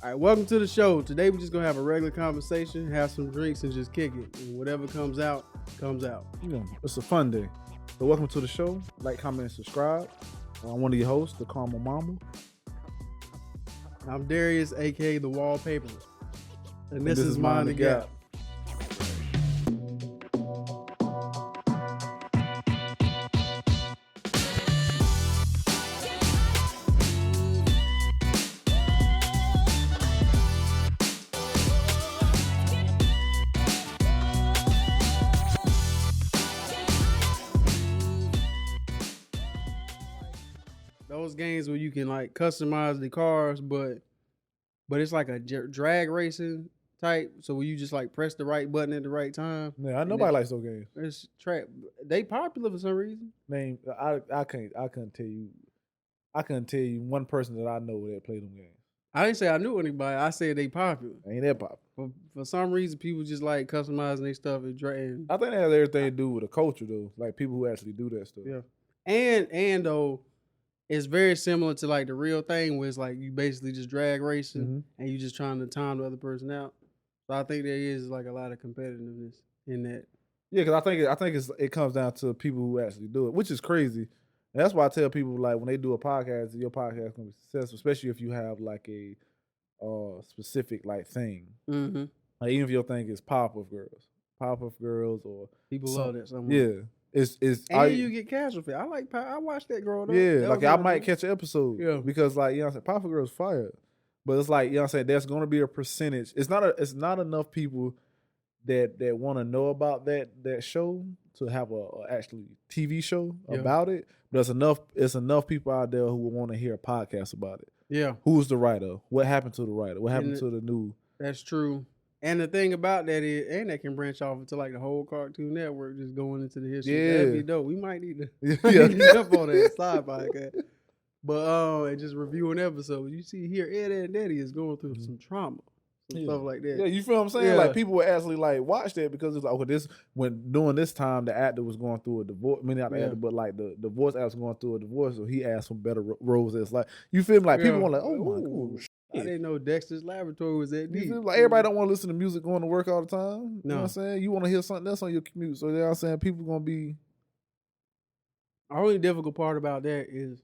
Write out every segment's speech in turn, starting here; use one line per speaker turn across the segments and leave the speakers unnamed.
All right, welcome to the show. Today we're just gonna have a regular conversation, have some drinks, and just kick it. And whatever comes out, comes out.
Yeah, it's a fun day. So welcome to the show. Like, comment, and subscribe. I'm one of your hosts, the Caramel Mama.
I'm Darius, aka the Wallpaper, and this is Mind the Gap. Those games where you can like customize the cars, but it's like a drag racing type. So where you just like press the right button at the right time.
Yeah, nobody likes those games.
It's they popular for some reason.
Name I couldn't tell you one person that I know that played them games.
I didn't say I knew anybody. I said they popular.
Ain't that popular?
For some reason, people just like customizing their stuff and
I think that has everything to do with the culture, though. Like people who actually do that stuff.
Yeah, and though. It's very similar to like the real thing where it's like you basically just drag racing and you just trying to time the other person out. So I think there is like a lot of competitiveness in that.
Yeah, because I think it comes down to people who actually do it, which is crazy. And that's why I tell people like when they do a podcast, your podcast is gonna be successful, especially if you have like a specific like thing.
Mm-hmm.
Like even if your thing is pop-up girls, or
people love that somewhere.
Yeah.
You get casual fit. I watched that growing up.
Yeah, like I might catch an episode.
Yeah.
Because like, you know what I'm saying, Papa Girl's fired. But it's like, you know what I'm saying, there's gonna be a percentage. It's not enough people that want to know about that show to have a actually TV show about it. But it's enough people out there who will want to hear a podcast about it.
Yeah.
Who's the writer? What happened to the writer? What happened to the new?
That's true. And the thing about that is, and that can branch off into like the whole Cartoon Network, just going into the history.
Yeah.
That'd be dope. We might need to jump on that side podcast. But and just reviewing episodes. You see here, Ed and Daddy is going through some trauma, stuff like that.
Yeah, you feel what I'm saying?
Yeah.
Like people would actually like watch that because it's like, okay, during this time the actor was going through a divorce. I mean, not the actor, but like the voice actor was going through a divorce, so he asked for better roles. It's like, you feel me? Like people want like, oh my god.
I didn't know Dexter's Laboratory was that deep.
Like everybody don't want to listen to music going to work all the time. You know what
No.
I'm saying? You want to hear something else on your commute. So you know what I'm saying? People gonna be.
The only difficult part about that is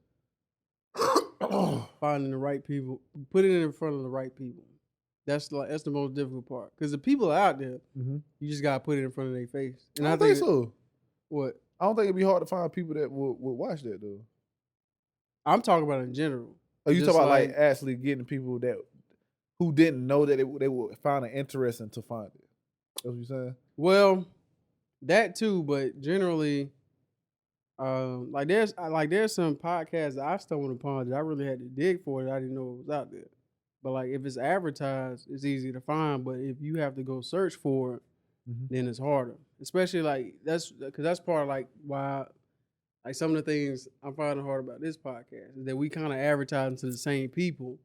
finding the right people, putting it in front of the right people. That's the most difficult part. Because the people are out there, you just gotta put it in front of their face. And
I think so.
What?
I don't think it'd be hard to find people that would watch that though.
I'm talking about in general.
Oh, you talking about like actually getting people who didn't know that they would find it interesting to find it. That's what you're saying?
Well, that too, but generally, there's some podcasts that I stumbled upon that I really had to dig for that I didn't know it was out there. But like if it's advertised, it's easy to find. But if you have to go search for it, then it's harder. Especially like that's part of like why. Like some of the things I'm finding hard about this podcast is that we kind of advertising to the same people.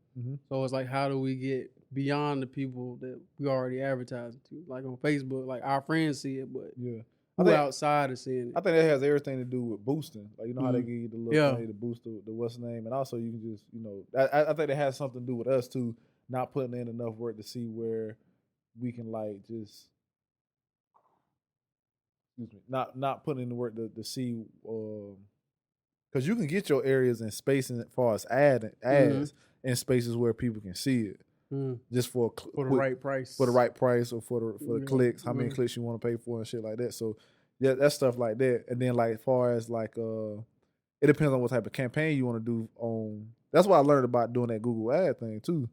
So it's like, how do we get beyond the people that we already advertising to? Like on Facebook, like our friends see it, but who outside is seeing it?
I think that has everything to do with boosting. Like, you know how they give you the little thing to boost the what's name. And also you can just, you know, I think it has something to do with us too, not putting in enough work to see where we can like just... Not putting in the work to see, because you can get your areas in space as far as ads in spaces where people can see it, just for
the right price,
or for the clicks, how many clicks you want to pay for and shit like that. So yeah, that's stuff like that. And then like as far as like it depends on what type of campaign you want to do on. That's what I learned about doing that Google ad thing too.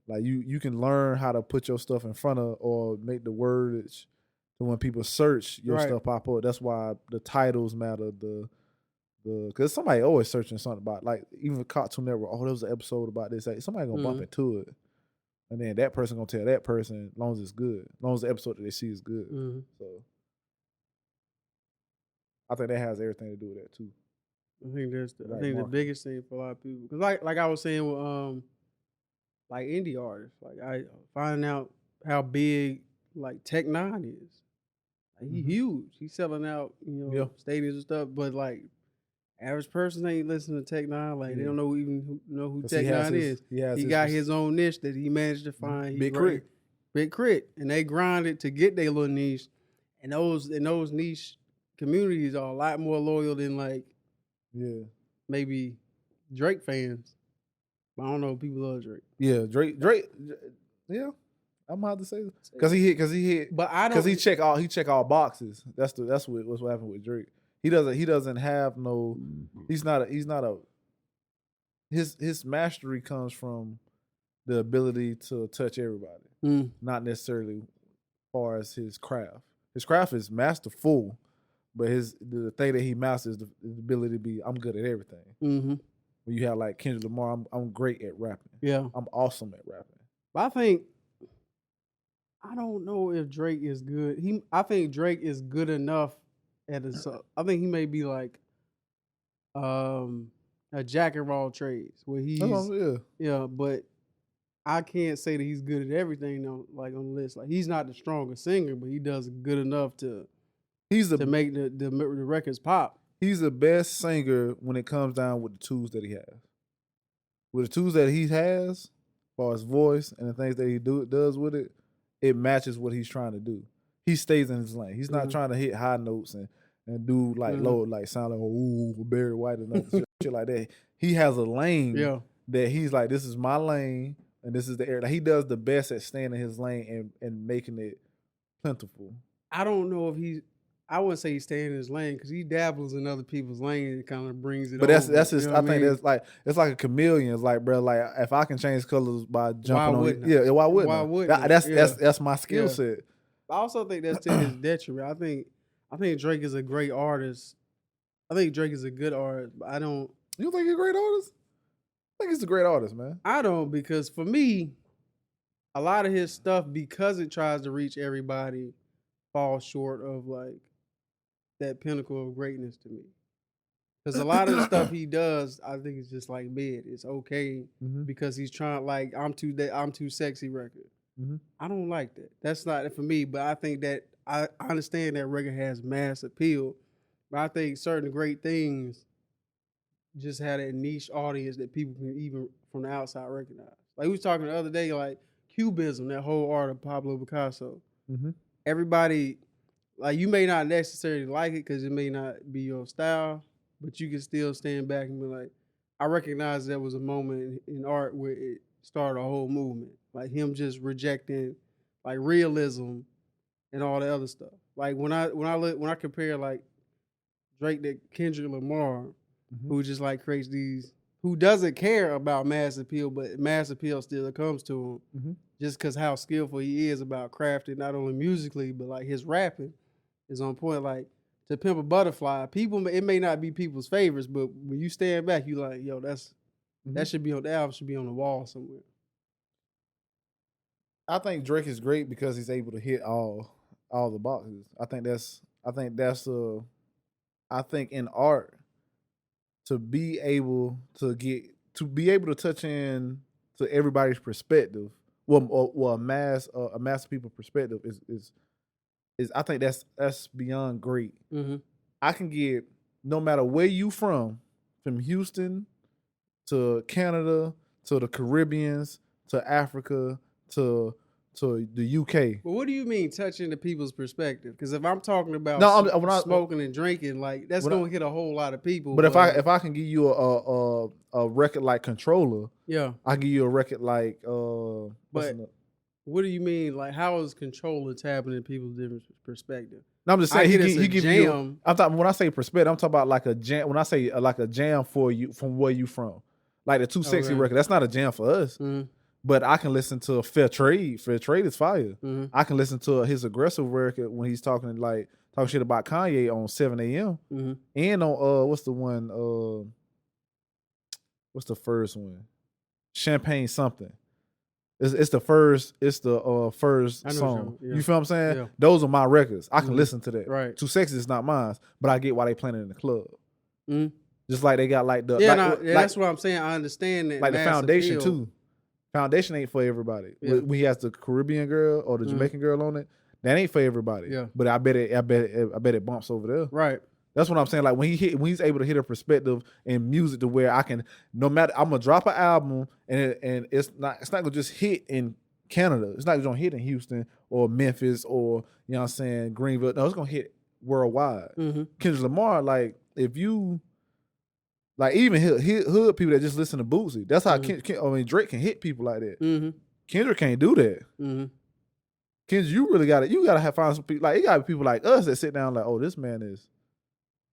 Like you can learn how to put your stuff in front of or make the wordage. So when people search, your stuff pop up. That's why the titles matter. Because somebody always searching something about, like even Cartoon Network. Oh, there was an episode about this. Like, somebody gonna bump into it, and then that person gonna tell that person. As long as it's good, as long as the episode that they see is good. So I think that has everything to do with that too.
I think the biggest thing for a lot of people, because like I was saying with like indie artists, like I finding out how big like Tech Nine is. Like, he huge. He's selling out, stadiums and stuff. But like Average person ain't listening to Tech Nine. Like they don't know who
'Cause
Tech Nine is. He got his own niche that he managed to find.
Big Crit,
and they grinded to get their little niche. And those niche communities are a lot more loyal than like maybe Drake fans. But I don't know if people love Drake.
Yeah, Drake. Yeah, I'm about to say because he hit.
But I don't
because he check all boxes. That's what's happened with Drake. He doesn't have no. He's not a. His mastery comes from the ability to touch everybody, not necessarily as far as his craft. His craft is masterful, but the thing that he masters is the ability to be. I'm good at everything.
Mm-hmm.
When you have like Kendrick Lamar, I'm great at rapping.
Yeah,
I'm awesome at rapping.
But I don't know if Drake is good. I think Drake is good enough at I think he may be like a jack of all trades where he's but I can't say that he's good at everything on the list. Like he's not the strongest singer, but he does good enough to make the records pop.
He's the best singer when it comes down with the tools that he has. With the tools that he has, as far as voice and the things that he does with it, it matches what he's trying to do. He stays in his lane. He's not trying to hit high notes and do like low, like sound like Barry White and shit like that. He has a lane that he's like, this is my lane and this is the area. Like, he does the best at staying in his lane and making it plentiful.
I don't know if I wouldn't say he's staying in his lane because he dabbles in other people's lane and it kind of brings it.
But that's his. I think that's like it's like a chameleon. It's like, bro, like if I can change colors by jumping on it, why wouldn't? That's my skill set.
I also think that's to his detriment. I think Drake is a great artist. I think Drake is a good artist, but I don't.
You think he's a great artist? I think he's a great artist, man.
I don't, because for me, a lot of his stuff, because it tries to reach everybody, falls short of like that pinnacle of greatness to me. Because a lot of the stuff he does, I think it's just like mid. It's okay because he's trying like I'm too sexy record. I don't like that. That's not it for me. But I think that I understand that record has mass appeal. But I think certain great things just had a niche audience that people can even from the outside recognize. Like we was talking the other day, like Cubism, that whole art of Pablo Picasso. Everybody, like you may not necessarily like it because it may not be your style, but you can still stand back and be like, I recognize there was a moment in art where it started a whole movement. Like him just rejecting like realism and all the other stuff. Like when I compare like Drake to Kendrick Lamar, who just like creates these, who doesn't care about mass appeal, but mass appeal still comes to him just because how skillful he is about crafting, not only musically, but like his rapping is on point. Like To Pimp a Butterfly, it may not be people's favorites, but when you stand back, you like, yo, that should be on the album, should be on the wall somewhere.
I think Drake is great because he's able to hit all the boxes. I think in art, to be able to touch in to everybody's perspective, a mass of people's perspective is I think that's beyond great. I can get, no matter where you from Houston to Canada to the Caribbeans to Africa to the UK.
Well, what do you mean touching the people's perspective? Because if I'm talking about smoking and drinking, like that's going to hit a whole lot of people.
But if I can give you a record like Controller, I give you a record like
what do you mean? Like, how is Controller tapping in people's different perspective?
No, I'm just saying he gives you. When I say perspective, I'm talking about like a jam. When I say like a jam for you from where you from, like the Too Sexy record, that's not a jam for us. But I can listen to Fair Trade. Fair Trade is fire. I can listen to his aggressive record when he's talking shit about Kanye on 7 a.m. And on what's the first one? Champagne something. It's the first song. You feel what I'm saying? Yeah. Those are my records. I can listen to that.
Right.
Too Sexy is not mine, but I get why they playing it in the club. Just like they got like the
that's what I'm saying. I understand that.
Like the Foundation
appeal.
too. Foundation ain't for everybody.
Yeah.
When he has the Caribbean girl or the Jamaican girl on it, that ain't for everybody.
Yeah.
But I bet it bumps over there.
Right.
That's what I'm saying. Like when he's able to hit a perspective in music to where I can, no matter, I'm gonna drop an album and it's not gonna just hit in Canada. It's not gonna hit in Houston or Memphis or, you know what I'm saying, Greenville. No, it's gonna hit worldwide. Kendrick Lamar, like if you like even hood people that just listen to Bootsy, that's how Drake can hit people like that. Kendrick can't do that. Kendrick, you really gotta have find some people, like it gotta be people like us that sit down like, oh, this man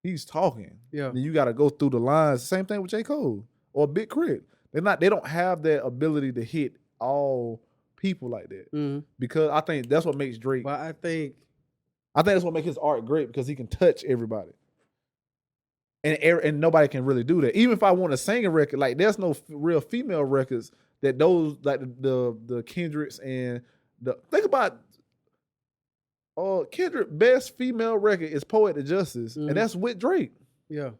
he's talking. Yeah. Then you gotta go through the lines. Same thing with J. Cole or Big Crit. They don't have that ability to hit all people like that. Because I think that's what makes Drake.
But I think
that's what makes his art great, because he can touch everybody. And nobody can really do that. Even if I want to sing a record, like there's no real female records that those like the Kendricks and think about Kendrick best female record is Poetic Justice, and that's with Drake. Yeah.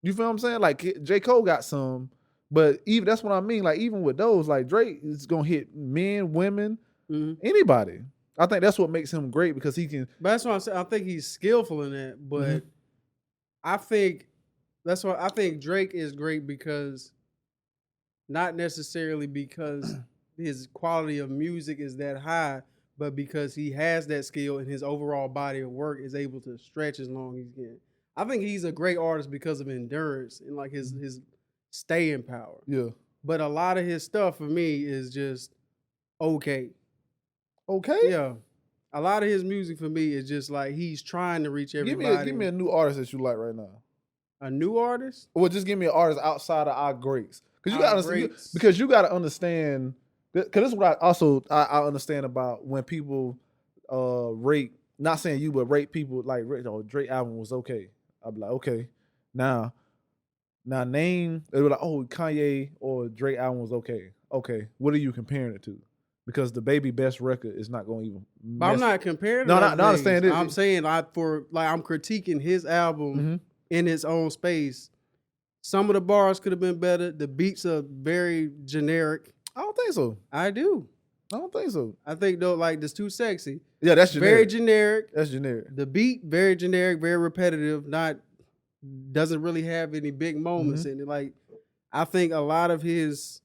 You feel what I'm saying? Like J. Cole got some, but even that's what I mean. Like even with those, like Drake is gonna hit men, women, anybody. I think that's what makes him great, because he can.
But that's what I'm saying. I think he's skillful in that, but I think that's why I think Drake is great, because not necessarily because his quality of music is that high, but because he has that skill and his overall body of work is able to stretch as long as he can. I think he's a great artist because of endurance and like his staying power. Yeah. But a lot of his stuff for me is just okay.
Okay?
Yeah. A lot of his music for me is just like he's trying to reach everybody.
Give me a new artist that you like right now.
A new artist?
Well, just give me an artist outside of our greats. Because you got to understand. Because this is what I understand about when people rate. Not saying you, but rate people like Drake album was okay. I'll be like, okay, now name. They were like, oh, Kanye or Drake album was okay. Okay, what are you comparing it to? Because the Baby Best record is not going to even.
But I'm not comparing.
No, I understand this.
I'm saying I'm critiquing his album in its own space. Some of the bars could have been better. The beats are very generic.
I don't think so.
I do.
I don't think so.
I think though, like this too sexy.
Yeah, that's generic.
Very generic.
That's generic.
The beat very generic, very repetitive. Doesn't really have any big moments in it. Like I think a lot of his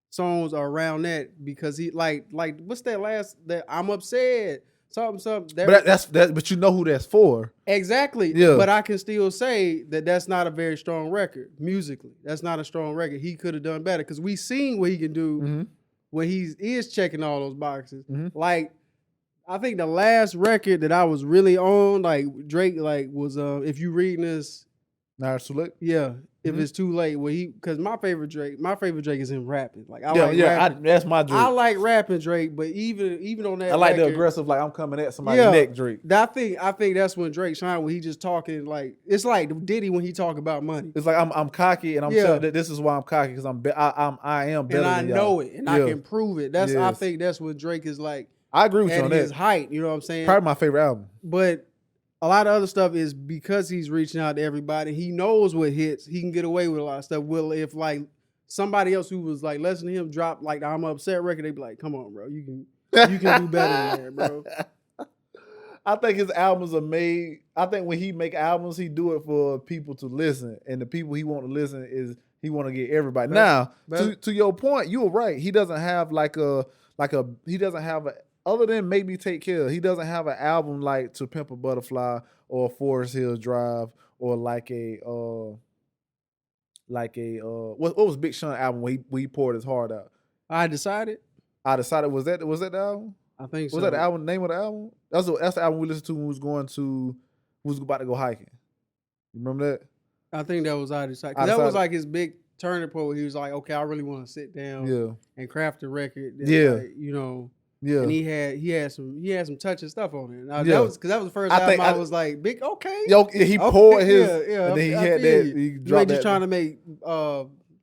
songs are around that, because he like what's that I'm upset something.
But you know who that's for.
Exactly. Yeah. But I can still say that's not a very strong record musically. That's not a strong record. He could have done better, because we seen what he can do when he is checking all those boxes. Like I think the last record that I was really on, like Drake, like was if you reading this.
Now it's too late.
Yeah. If it's too late, because my favorite Drake is him rapping. Like
that's my Drake.
I like rapping Drake, but even on that,
I like the aggressive, like I'm coming at somebody's neck Drake.
I think that's when Drake shine, when he just talking like it's like Diddy when he talk about money.
It's like I'm cocky, and I'm telling that this is why I'm cocky, because I am better.
And I
than
know it, and I can prove it. I think that's what Drake is like.
I agree with you on that.
At his height, you know what I'm saying?
Probably my favorite album,
but. A lot of other stuff is because he's reaching out to everybody. He knows what hits. He can get away with a lot of stuff. Well, if like somebody else who was like less than him drop like the I'm Upset record, they'd be like, "Come on, bro, you can do better than that, bro."
I think his albums are made. I think when he make albums, he do it for people to listen, and the people he want to listen is he want to get everybody. Now, to your point, you were right. He doesn't have he doesn't have a. Other than maybe Take Care, he doesn't have an album like To Pimp a Butterfly or Forest Hills Drive or what was Big Sean album where he poured his heart out?
I Decided.
Was that the album?
I think so.
Was that the album? Name of the album? That's the album we listened to when we was about to go hiking. You remember that?
I think that was I Decided. That was like his big turning point where he was like, okay, I really want to sit down and craft a record. That, you know. Yeah, and he had some touching stuff on it. That was the first album I was like, big okay.
He poured his, and then he had that. He dropped
you ain't just trying to make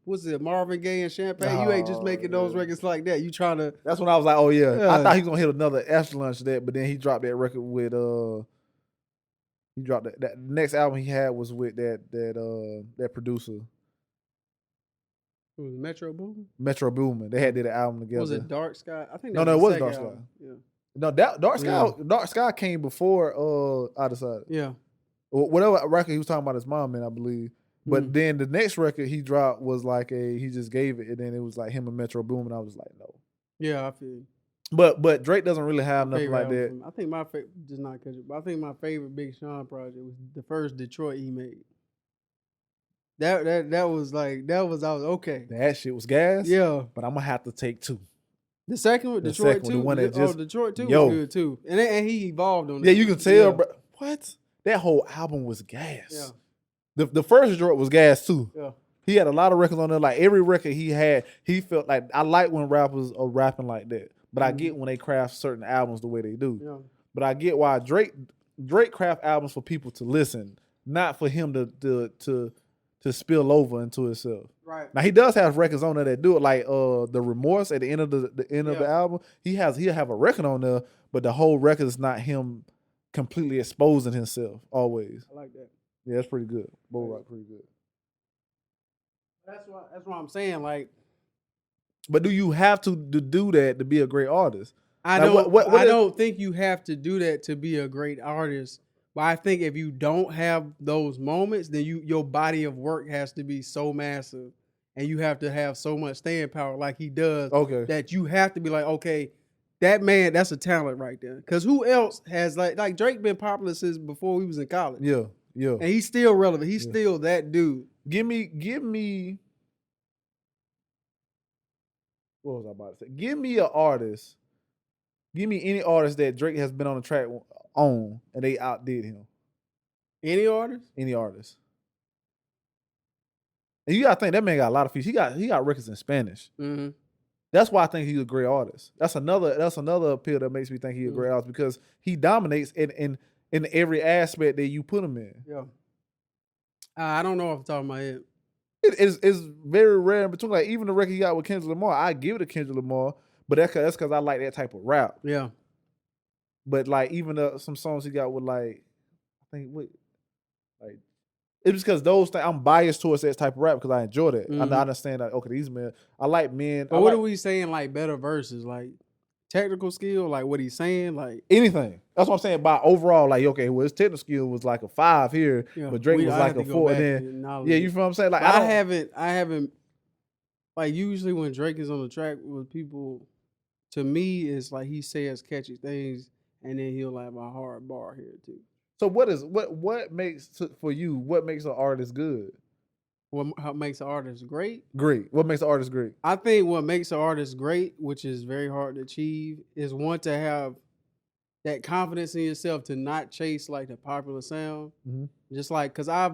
what's it, Marvin Gaye and Champagne? You ain't just making those records like that. You trying to?
That's when I was like, oh yeah. I thought he was gonna hit another echelon to that, but then he dropped that record with he dropped that next album he had was with that producer.
It was Metro Boomin?
Metro Boomin. They did an album together.
Was it Dark Sky? I think
it was Dark Sky. Yeah. No, Dark Sky came before I Decided.
Yeah.
whatever record he was talking about his mom in, I believe. But then the next record he dropped was like he just gave it, and then it was like him and Metro Boomin, and I was like, no.
Yeah, I feel.
But Drake doesn't really have nothing like that.
I think my favorite, just not catch it, but I think my favorite Big Sean project was the first Detroit he made. That was like I was okay.
That shit was gas.
Yeah,
but I'm gonna have to take 2.
The second one, Detroit 2.
The one that just
Detroit 2 was good too, and he evolved on.
Yeah, you can tell, bro. What? That whole album was gas. Yeah. The first Detroit was gas too. Yeah. He had a lot of records on there. Like every record he had, he felt like I like when rappers are rapping like that. But I get when they craft certain albums the way they do. Yeah. But I get why Drake craft albums for people to listen, not for him to spill over into himself. Right. Now he does have records on there that do it, like the Remorse at the end of the album. He'll have a record on there, but the whole record is not him completely exposing himself always.
I like that.
Yeah, that's pretty good. Bull Rock pretty good.
That's what I'm saying. Like,
but do you have to do that to be a great artist?
I don't think you have to do that to be a great artist. But I think if you don't have those moments, then your body of work has to be so massive, and you have to have so much staying power, like he does. Okay. That you have to be like, okay, that man, that's a talent right there. Because who else has like Drake been popular since before he was in college? Yeah, yeah. And he's still relevant. He's still that dude.
Give me. What was I about to say? Give me an artist. Give me any artist that Drake has been on the track on and they outdid him.
Any artist?
Any artist. And you gotta think that man got a lot of features. He got records in Spanish. Mm-hmm. That's why I think he's a great artist. That's another appeal that makes me think he's a great artist because he dominates in every aspect that you put him in. Yeah.
I don't know off the top of my head.
It's very rare in between. Like even the record he got with Kendrick Lamar, I give it to Kendrick Lamar, but that's because I like that type of rap. Yeah. But like even some songs he got with like, I think it's because those things I'm biased towards that type of rap because I enjoy that. Mm-hmm. I understand that. Okay, these men, I like men.
But what are we saying? Like better verses, like technical skill, like what he's saying, like
anything. That's what I'm saying. By overall, like okay, well his technical skill was like a 5 here, but Drake was like a 4. And then you feel what I'm saying? Like
I haven't. Like usually when Drake is on the track with people, to me it's like he says catchy things, and then he'll have a hard bar here too.
So what makes for you? What makes an artist good?
What makes an artist great?
Great. What makes an artist great?
I think what makes an artist great, which is very hard to achieve, is one to have that confidence in yourself to not chase like the popular sound. Mm-hmm. Just like because I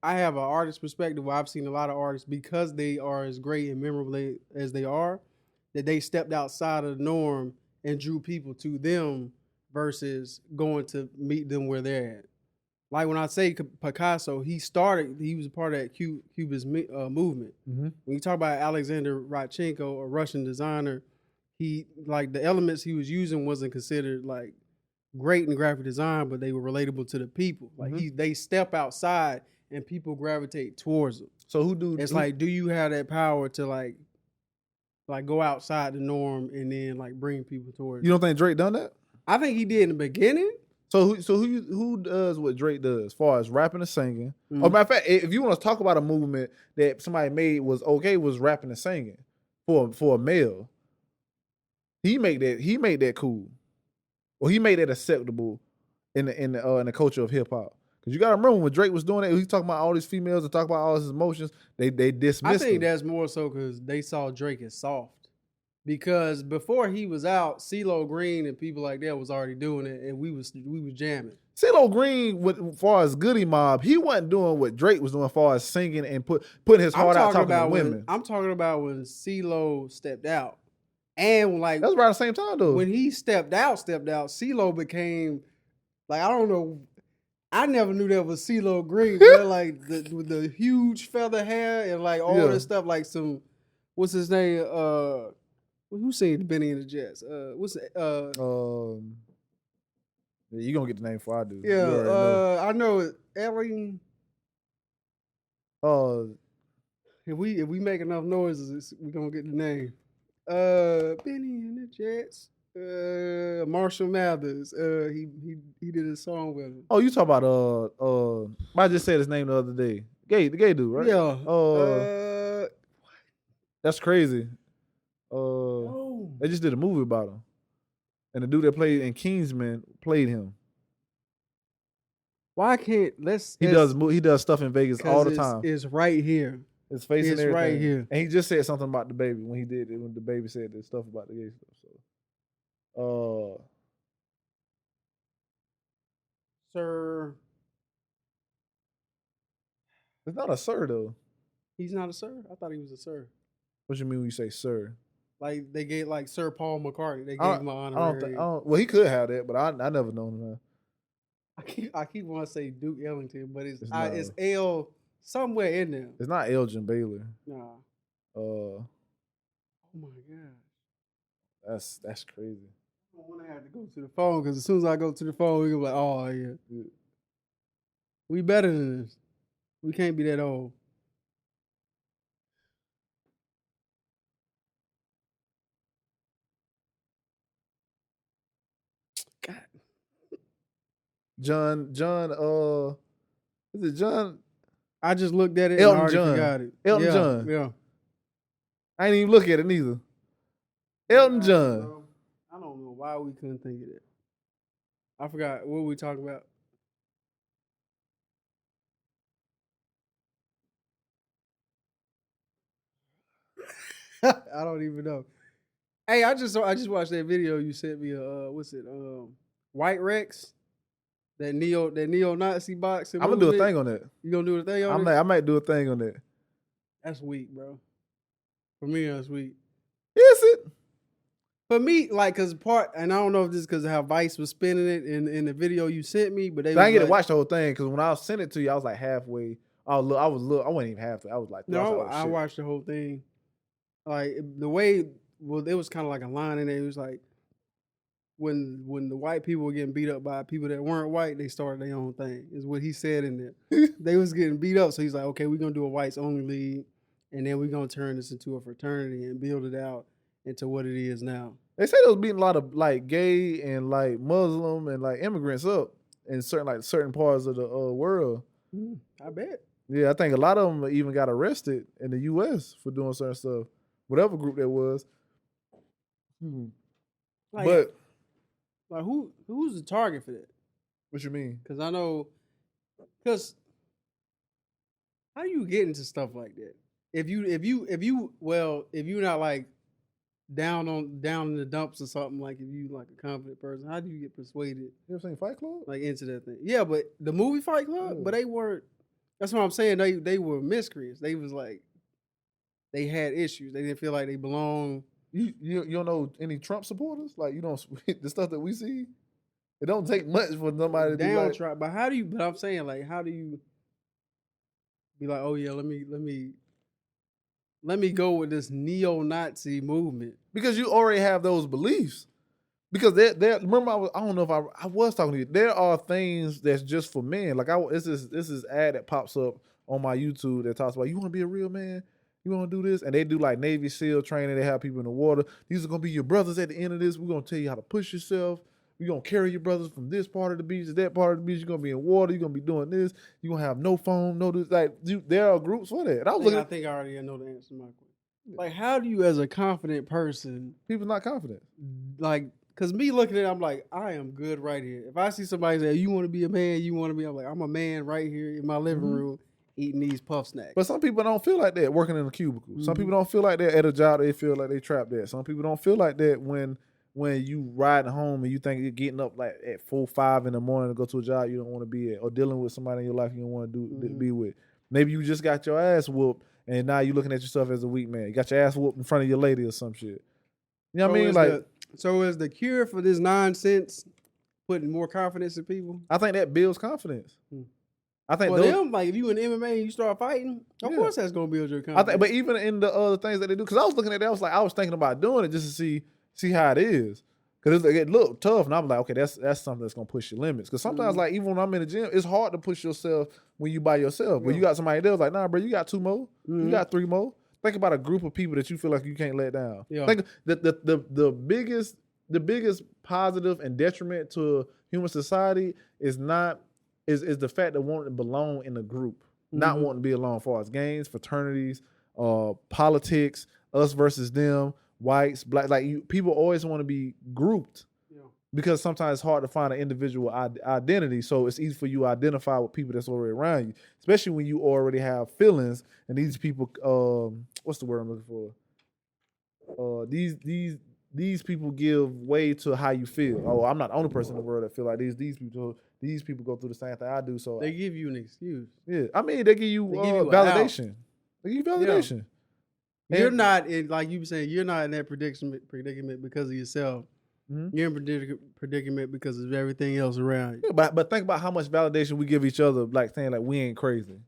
have an artist perspective where I've seen a lot of artists because they are as great and memorable as they are, that they stepped outside of the norm and drew people to them versus going to meet them where they're at. Like when I say Picasso, he was a part of that Cubist movement. Mm-hmm. When you talk about Alexander Rodchenko, a Russian designer, he like the elements he was using wasn't considered like great in graphic design, but they were relatable to the people. Like they step outside and people gravitate towards them.
So
like, do you have that power to like go outside the norm and then like bring people towards
you? Don't think Drake done that?
I think he did in the beginning.
So who does what Drake does as far as rapping and singing? Mm-hmm. Matter of fact, if you want to talk about a movement that somebody made was rapping and singing for a male, he made that cool. Well, he made that acceptable in the culture of hip hop. Because you gotta remember when Drake was doing it, he was talking about all these females and talking about all his emotions. They dismissed.
I think that's more so because they saw Drake as soft. Because before he was out, CeeLo Green and people like that was already doing it, and we was jamming.
CeeLo Green, as far as Goody Mob, he wasn't doing what Drake was doing as far as singing and putting his heart out talking to women.
I'm talking about when CeeLo stepped out. And like
that's around the same time though.
When he stepped out, CeeLo became like, I don't know. I never knew that was CeeLo Green, but like with the huge feather hair and like all this stuff, like some what's his name? Who seen Benny and the Jets?
You gonna get the name before I do.
Yeah, I know it. Ellen. If we make enough noises, we gonna get the name. Benny and the Jets. Marshall Mathers. He did a song with him.
Oh, you talk about I just said his name the other day. The gay dude, right?
Yeah.
That's crazy.
Oh.
They just did a movie about him, and the dude that played in Kingsman played him.
Why can't
he does stuff in Vegas all the time.
It's right here.
His face and everything.
Right here.
And he just said something about the baby when he did it, when the baby said that stuff about the gay stuff. So,
Sir.
It's not a sir though.
He's not a sir? I thought he was a sir.
What you mean when you say sir?
Like they gave like Sir Paul McCartney. They gave him an honorary.
Well, he could have that, but I never known him.
I keep wanting to say Duke Ellington, but it's L somewhere in there.
It's not Elgin Baylor.
Nah.
Oh
my God.
That's crazy.
I don't want to have to go to the phone because as soon as I go to the phone, we're gonna be like, oh yeah. We better than this. We can't be that old. God.
John, is it John?
I just looked at it
Elton
and I already
John.
forgot it.
Elton John.
Yeah.
I didn't even look at it neither. Elton John.
I don't know why we couldn't think of that. I forgot what we talking about. I don't even know. Hey, I just watched that video you sent me. What's it? White Rex, that neo-Nazi boxing.
I'm gonna do a thing on that.
You gonna do a thing on it?
I might do a thing on that.
That's weak, bro. For me, that's weak.
Is it?
For me, like, cause and I don't know if this is because of how Vice was spinning it in the video you sent me, but
I didn't get to watch the whole thing because when I sent it to you, I was like halfway. I wasn't even halfway. I was like,
I watched the whole thing. Like the way, it was kind of like a line in there. It was like when the white people were getting beat up by people that weren't white, they started their own thing. Is what he said in there. They was getting beat up, so he's like, okay, we're gonna do a whites only league, and then we're gonna turn this into a fraternity and build it out into what it is now.
They say they was beating a lot of like gay and like Muslim and like immigrants up in certain parts of the world.
I bet.
Yeah, I think a lot of them even got arrested in the U.S. for doing certain stuff. Whatever group that was. But
who's the target for that?
What you mean?
Because I know, how do you get into stuff like that? If you're not like down in the dumps or something, like if you like a confident person, how do you get persuaded?
You ever seen Fight Club?
Like into that thing? Yeah, but the movie Fight Club, but they weren't. That's what I'm saying. They were miscreants. They was like, they had issues. They didn't feel like they belonged.
You don't know any Trump supporters? Like you don't the stuff that we see. It don't take much for somebody to be like.
But how do you? But I'm saying like, how do you be like, oh yeah, let me go with this neo-Nazi movement
because you already have those beliefs. Because there remember I don't know if I was talking to you. There are things that's just for men. Like this is ad that pops up on my YouTube that talks about you want to be a real man. You want to do this? And they do like Navy SEAL training. They have people in the water. These are going to be your brothers at the end of this. We're going to tell you how to push yourself. We're going to carry your brothers from this part of the beach to that part of the beach. You're going to be in water. You're going to be doing this. You're going to have no phone, no this. Like, there are groups for that. And
I think I already know the answer to my question. Like, how do you as a confident person.
People's not confident.
Like, because me looking at it, I'm like, I am good right here. If I see somebody say, you want to be a man, I'm like, I'm a man right here in my living room. Eating these puff snacks.
But some people don't feel like that working in a cubicle. Some people don't feel like that at a job. They feel like they trapped there. Some people don't feel like that when you riding home and you think you're getting up like at 4, 5 in the morning to go to a job you don't want to be at, or dealing with somebody in your life you don't want to be with. Maybe you just got your ass whooped and now you're looking at yourself as a weak man. You got your ass whooped in front of your lady or some shit. You know what I mean? Like,
so is the cure for this nonsense putting more confidence in people?
I think that builds confidence. I think
like if you in MMA and you start fighting, of course that's gonna build your confidence.
I think, but even in the other things that they do, because I was looking at that, I was thinking about doing it just to see how it is, because it looked tough, and I'm like, okay, that's something that's gonna push your limits. Because sometimes, like even when I'm in the gym, it's hard to push yourself when you by yourself. But you got somebody there, like, nah, bro, you got 2 more, you got 3 more. Think about a group of people that you feel like you can't let down.
Yeah.
Think the biggest positive and detriment to human society is the fact that wanting to belong in a group, not wanting to be alone. As far as gangs, fraternities, politics, us versus them, whites, black, like people always want to be grouped. Because sometimes it's hard to find an individual identity, so it's easy for you to identify with people that's already around you, especially when you already have feelings. And these people, what's the word I'm looking for? These people give way to how you feel. Oh, I'm not the only person in the world that feel like these people go through the same thing I do. So
they give you an excuse.
Yeah, I mean they give you validation. They give you validation.
Yeah. You're not in, like you were saying, you're not in that predicament because of yourself. You're in predicament because of everything else around you.
Yeah, but think about how much validation we give each other, like saying like we ain't crazy.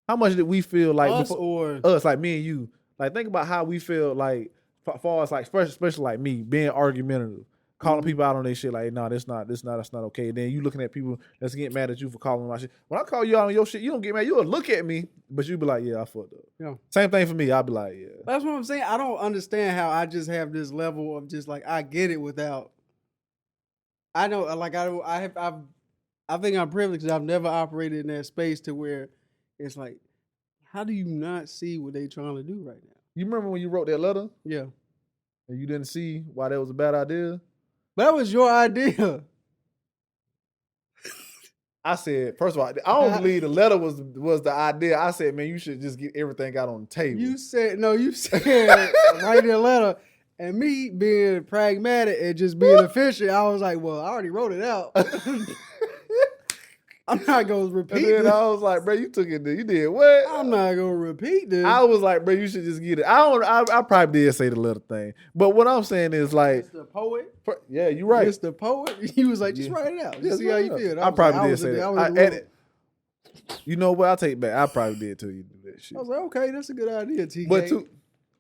How much did we feel like us, like me and you? Like think about how we feel like, as far as like, especially like me being argumentative, calling people out on their shit. Like, no, that's not okay. And then you looking at people that's getting mad at you for calling my shit. When I call you out on your shit, you don't get mad. You'll look at me, but you be like, yeah, I fucked up. Yeah. Same thing for me. I'll be like, yeah.
That's what I'm saying. I don't understand how I just have this level of just like I get it without. I know, like I think I'm privileged. I've never operated in that space to where it's like, how do you not see what they trying to do right now?
You remember when you wrote that letter?
Yeah.
And you didn't see why that was a bad idea?
That was your idea.
I said, first of all, I don't believe the letter was the idea. I said, man, you should just get everything out on the table.
You said write a letter, and me being pragmatic and just being efficient, I was like, well, I already wrote it out. I'm not gonna repeat
it. I was like, bro, you took it. You did what?
I'm not gonna repeat this.
I was like, bro, you should just get it. I probably did say the little thing, but what I'm saying is like,
Mr. Poet.
Yeah, you're right.
Mr. Poet. He was like, just write it out. Just see how you feel.
I probably did say that. You know what? I'll take it back. I probably did tell you to do that shit.
I was like, okay, that's a good idea, TK.
But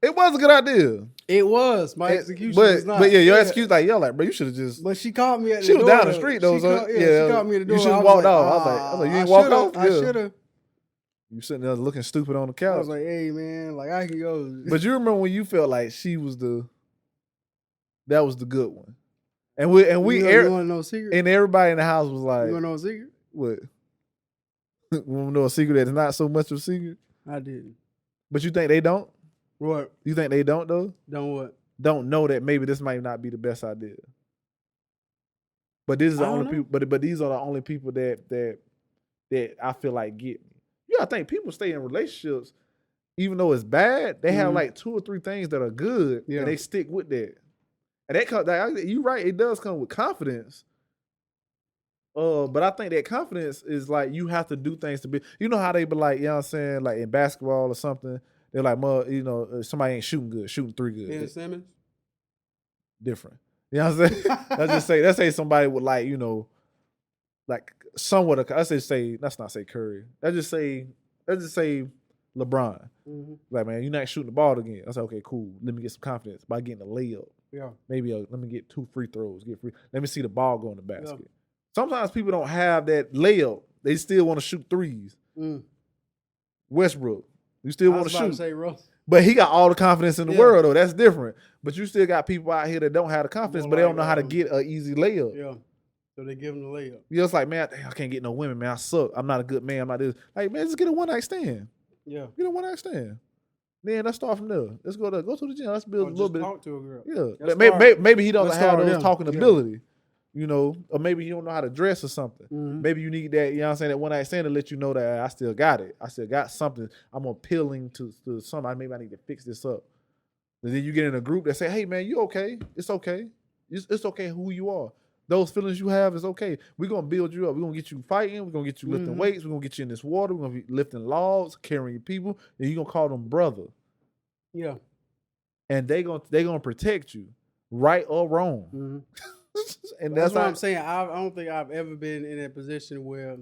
it was a good idea.
It was. My execution was not.
But yeah, your execution, like, bro, you should have just.
But she called me at the
door.
She
was down the street, though.
She called me at the door.
You should have walked off. I was like, you didn't walk off?
I should have.
You sitting there looking stupid on the couch.
I was like, hey, man, like, I can go.
But you remember when you felt like she was that was the good one. And
you want to know a secret?
And everybody in the house was like.
You want to know a secret?
What? You want to know a secret that's not so much of a secret?
I didn't.
But you think they don't?
What?
You think they don't though?
Don't what?
Don't know that maybe this might not be the best idea. But this is the only people. But these are the only people that I feel like get me. Yeah, I think people stay in relationships, even though it's bad. They have like 2 or 3 things that are good, and they stick with that. And that comes. You're right. It does come with confidence. But I think that confidence is like you have to do things to be. You know how they be like, you know what I'm saying, like in basketball or something. They're like, somebody ain't shooting good, shooting 3 good.
Ben Simmons?
Different. You know what I'm saying? Let's say somebody with like, like somewhat of, let's not say Curry. Let's just say LeBron. Mm-hmm. Like, man, you're not shooting the ball again. I said, okay, cool. Let me get some confidence by getting a layup.
Yeah.
Maybe let me get 2 free throws. Let me see the ball go in the basket. Yeah. Sometimes people don't have that layup. They still want to shoot 3s. Westbrook. You still want to shoot. But he got all the confidence in the world, though. That's different. But you still got people out here that don't have the confidence, but they don't know how to get an easy layup.
Yeah. So they give him the layup.
You're just like, man, I can't get no women, man. I suck. I'm not a good man. I'm not this. Like, man, just get a one-night stand.
Yeah.
Get a one-night stand. Then let's start from there. Let's go to the gym. Let's build a little bit.
Talk to a girl.
Yeah. Maybe he doesn't have those talking ability. Or maybe you don't know how to dress or something. Mm-hmm. Maybe you need that, that one night stand to let you know that I still got it. I still got something. I'm appealing to somebody. Maybe I need to fix this up. And then you get in a group that say, hey, man, you okay? It's okay. It's okay who you are. Those feelings you have is okay. We're going to build you up. We're going to get you fighting. We're going to get you lifting weights. We're going to get you in this water. We're going to be lifting logs, carrying people. And you're going to call them brother.
Yeah.
And they're going to protect you, right or wrong. Mm-hmm.
And that's what I'm saying. I don't think I've ever been in a position where,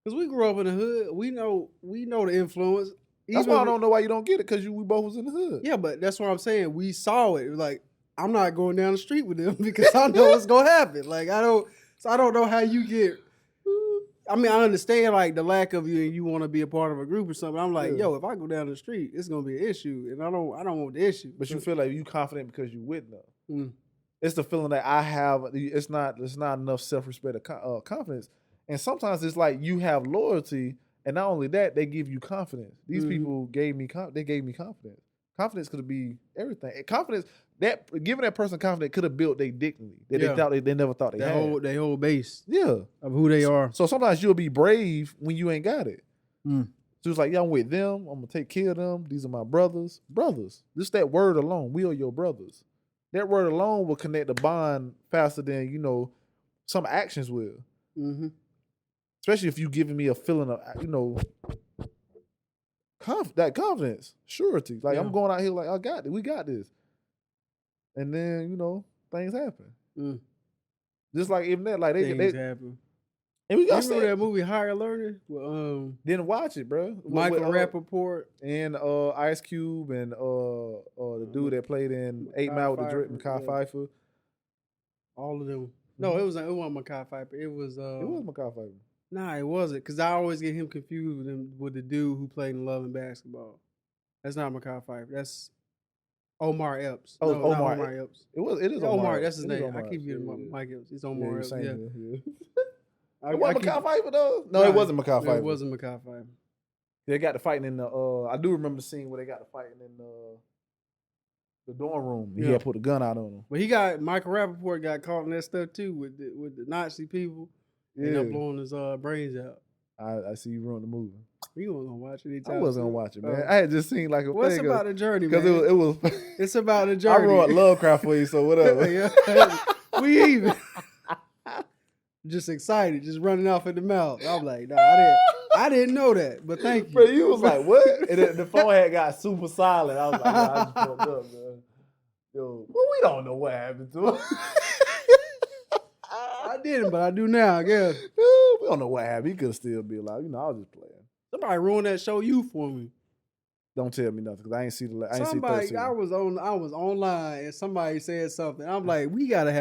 because we grew up in the hood, we know the influence.
That's why I don't know why you don't get it, because we both was in the hood.
Yeah, but that's what I'm saying. We saw it. Like, I'm not going down the street with them because I know what's gonna happen. Like, I don't know how you get. I mean, I understand like the lack of you and you want to be a part of a group or something. I'm like, yo, if I go down the street, it's gonna be an issue, and I don't want the issue.
But you feel like you confident because you with them. It's the feeling that I have. It's not enough self-respect or confidence. And sometimes it's like you have loyalty, and not only that, they give you confidence. These people gave me confidence. Confidence could be everything. And confidence, that giving that person confidence could have built their dignity that they never thought they had.
Their whole base.
Yeah.
Of who they are.
So sometimes you'll be brave when you ain't got it. So it's like, yeah, I'm with them. I'm gonna take care of them. These are my brothers. Brothers. Just that word alone. We are your brothers. That word alone will connect the bond faster than, some actions will. Especially if you giving me a feeling of, that confidence, surety. Like, I'm going out here like, I got it. We got this. And then, things happen. Just like even that, like
things happen.
And we got
remember that movie Higher Learning? Well,
didn't watch it, bro.
Michael Rappaport
and Ice Cube and the dude that played in 8 Mile with the Drake, Mekhi Phifer.
All of them. No, it wasn't Mekhi Phifer. It was
Mekhi Phifer.
Nah, it wasn't, because I always get him confused with the dude who played in Love and Basketball. That's not Mekhi Phifer. That's Omar Epps.
Oh,
no, Omar Epps.
It is
Omar. That's his name.
Omar.
I keep getting Mike Epps. It's Omar Epps. Yeah.
It wasn't Mekhi Phifer though. No, it wasn't Mekhi Phifer.
It wasn't Mekhi Phifer.
They got the fighting in the. I do remember the scene where they got the fighting in the dorm room. He had put a gun out on him.
But Michael Rappaport got caught in that stuff too with the Nazi people. Yeah, ended up blowing his brains out.
I see you ruined the movie.
You wasn't gonna watch it.
I wasn't gonna watch it, man. I had just seen like a
what's
thing
about the journey, man?
Because it was.
It's about the journey.
I wrote Lovecraft for you, so whatever.
We even. Just excited, just running off at the mouth. I'm like, nah, I didn't know that, but thank you.
Bro, you was like, what? And the phone had got super silent. I was like, I just fucked up, man. Yo, well, we don't know what happened to him.
I didn't, but I do now, I guess.
Dude, we don't know what happened. He could still be alive. I was just playing.
Somebody ruined that show you for me.
Don't tell me nothing, because I ain't see the.
I was online and somebody said something. I'm like, we gotta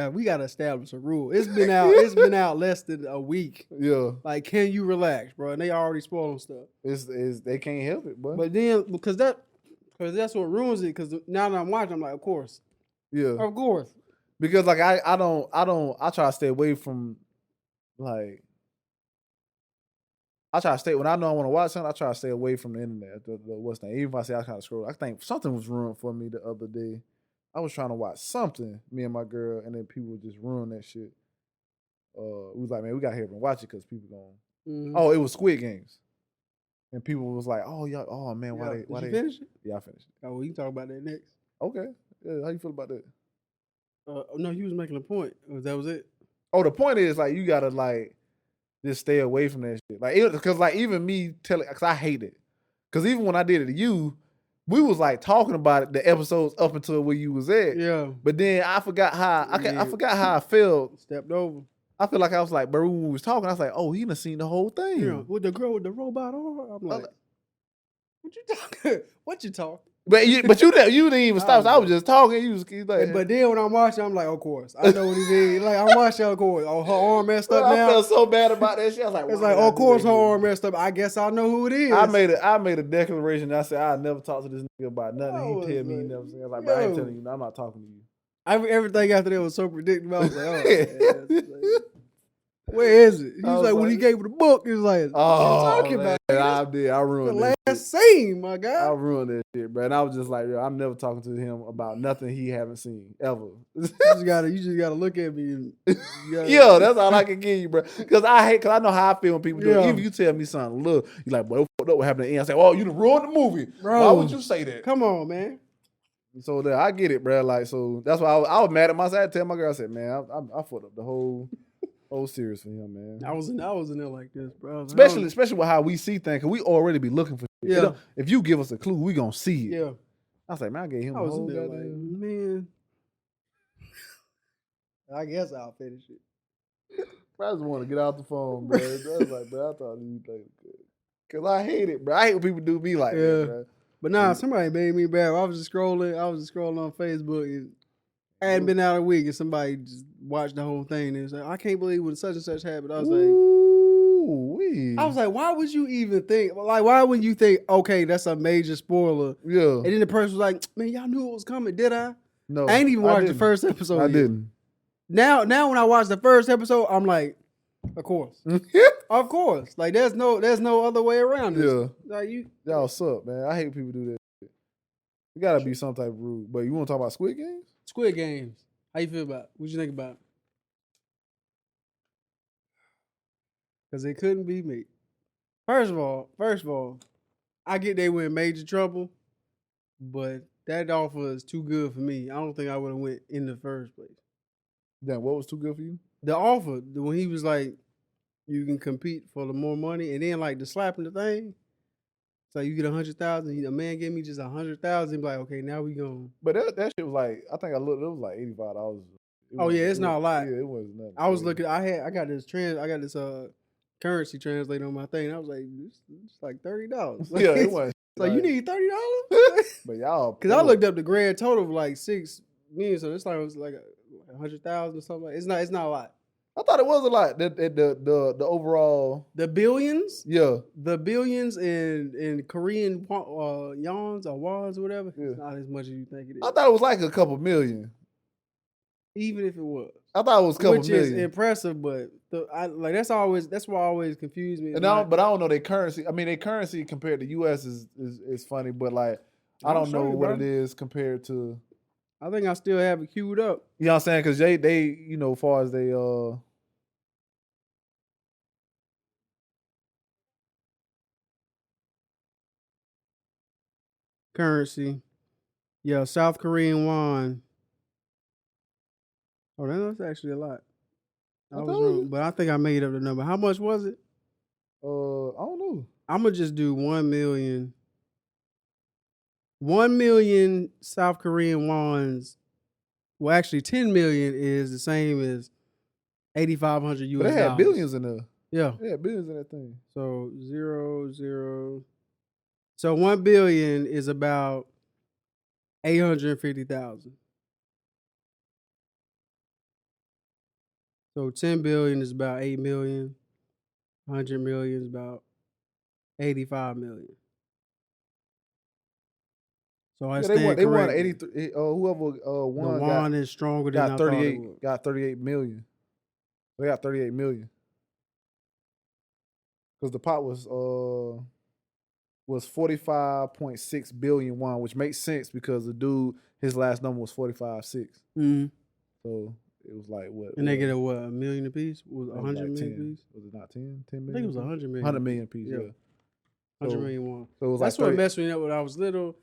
establish a rule. It's been out less than a week.
Yeah.
Like, can you relax, bro? And they already spoiling stuff.
They can't help it, bro.
But then because that's what ruins it. Because now that I'm watching, I'm like, of course.
Yeah.
Of course.
Because like I try to stay away from like. I try to stay when I know I want to watch something. I try to stay away from the internet. What's that? Even if I say I kind of scroll, I think something was ruined for me the other day. I was trying to watch something, me and my girl, and then people just ruin that shit. We was like, man, we got to hear and watch it because people going. Oh, it was Squid Games, and people was like, oh y'all, oh man, why
Did
they
you finish it?
Yeah, I finished it.
Oh, well, you can talk about that next.
Okay, yeah, how you feel about that?
No, you was making a point. That was it.
Oh, the point is like you gotta like. Just stay away from that shit. Like, because like even me telling, because I hate it. Because even when I did it to you, we was like talking about it, the episodes up until where you was at.
Yeah.
But then I forgot how I forgot how I felt.
Stepped over.
I feel like I was like, bro, when we was talking, I was like, oh, he done seen the whole thing.
Yeah. With the girl with the robot arm, I'm like, what you talking? What you talking?
But you didn't even stop. So I was just talking. You was like,
but then when I'm watching, I'm like, of course, I know what he did. Like I'm watching, of course. Oh, her arm messed up now.
I felt so bad about that shit. I was like,
it's like, of course, her arm messed up. I guess I know who it is.
I made a declaration. I said I never talk to this nigga about nothing. He tell me he never seen. I was like, bro, I ain't telling you. I'm not talking to you.
Everything after that was so predictable. I was like, oh, man, where is it? He was like, when he gave her the book, he was like,
oh,
talking
man,
about?
I ruined
the
last
scene, my guy.
I ruined that shit, bro. And I was just like, yo, I'm never talking to him about nothing he haven't seen ever.
You just gotta look at me. And
yeah, that's all I can give you, bro. Because I know how I feel when people do it. Even if you tell me something, look, you like, boy, what happened at the end? I say, oh, you done ruined the movie. Bro, why would you say that?
Come on, man.
So I get it, bro. Like, so that's why I was mad at myself. I had to tell my girl, I said, man, I fucked up the whole series for him, man.
I was in there like this, bro.
Especially with how we see things, because we already be looking for shit.
Yeah.
If you give us a clue, we gonna see it.
Yeah.
I was like, man, I gave him a whole goddamn.
Man. I guess I'll finish it.
I just want to get out the phone, bro. I was like, bro, I thought you played good. Because I hate it, bro. I hate when people do me like that, bro.
But nah, somebody made me bad. I was just scrolling on Facebook and I hadn't been out a week and somebody just watched the whole thing and it was like, I can't believe when such and such happened. I was like, why would you even think, like, why wouldn't you think, okay, that's a major spoiler?
Yeah.
And then the person was like, man, y'all knew it was coming, did I?
No,
I ain't even watched the
didn't.
first episode.
I
yet.
didn't.
Now when I watch the first episode, I'm like, of course, of course. Like there's no other way around this.
Yeah.
Like
Y'all suck, man. I hate people do that. You gotta be some type of rude. But you want to talk about Squid Games?
Squid Games. How you feel about it? What you think about it? Because it couldn't be me. First of all, I get they were in major trouble, but that offer is too good for me. I don't think I would have went in the first place.
Then what was too good for you?
The offer, when he was like, you can compete for the more money, and then like the slapping the thing. So you get 100,000. A man gave me just 100,000. Like, okay, now we going.
But that shit was like, I think I looked. It was like $85.
Oh yeah, it's not a lot.
Yeah, it was nothing.
I was looking. I got this currency translated on my thing. And I was like, it's like $30.
Yeah, it was.
Like you need $30.
But y'all,
because I looked up the grand total of like 6 million, so it's like it was like 100,000 or something. It's not a lot.
I thought it was a lot. The overall,
the billions,
yeah,
the billions in Korean yawns or wons or whatever.
Yeah.
It's not as much as you think it is.
I thought it was like a couple million.
Even if it was,
I thought it was a couple
which
million.
is impressive, but that's what always confused me.
But I don't know their currency. I mean, their currency compared to U.S. is funny, but like I don't know what it is compared to.
I think I still have it queued up.
You know what I'm saying? Because they as far as they
currency, yeah, South Korean won. Oh, that's actually a lot. I was wrong, but I think I made up the number. How much was it?
I don't know.
I'm gonna just do 1 million. 1 million South Korean wons. Well, actually, 10 million is the same as 8,500 US.
But they had billions in there.
Yeah,
they had billions in that thing.
So 0. So 1 billion is about 850,000. So 10 billion is about 8 million. 100 million is about 85 million. So I
they won 83. Whoever won,
the won is stronger than
got 38. Got 38 million. They got 38 million because the pot was 45.6 billion won, which makes sense because the dude his last number was 45.6.
Mm-hmm.
So it was like what?
And they get a million apiece? Was 100
like
million
10.
apiece?
Was it not 10? 10 million?
I think it was 100 million.
100 million apiece. Yeah.
100 million won.
So it was
that's
like
what messed me up when I was little.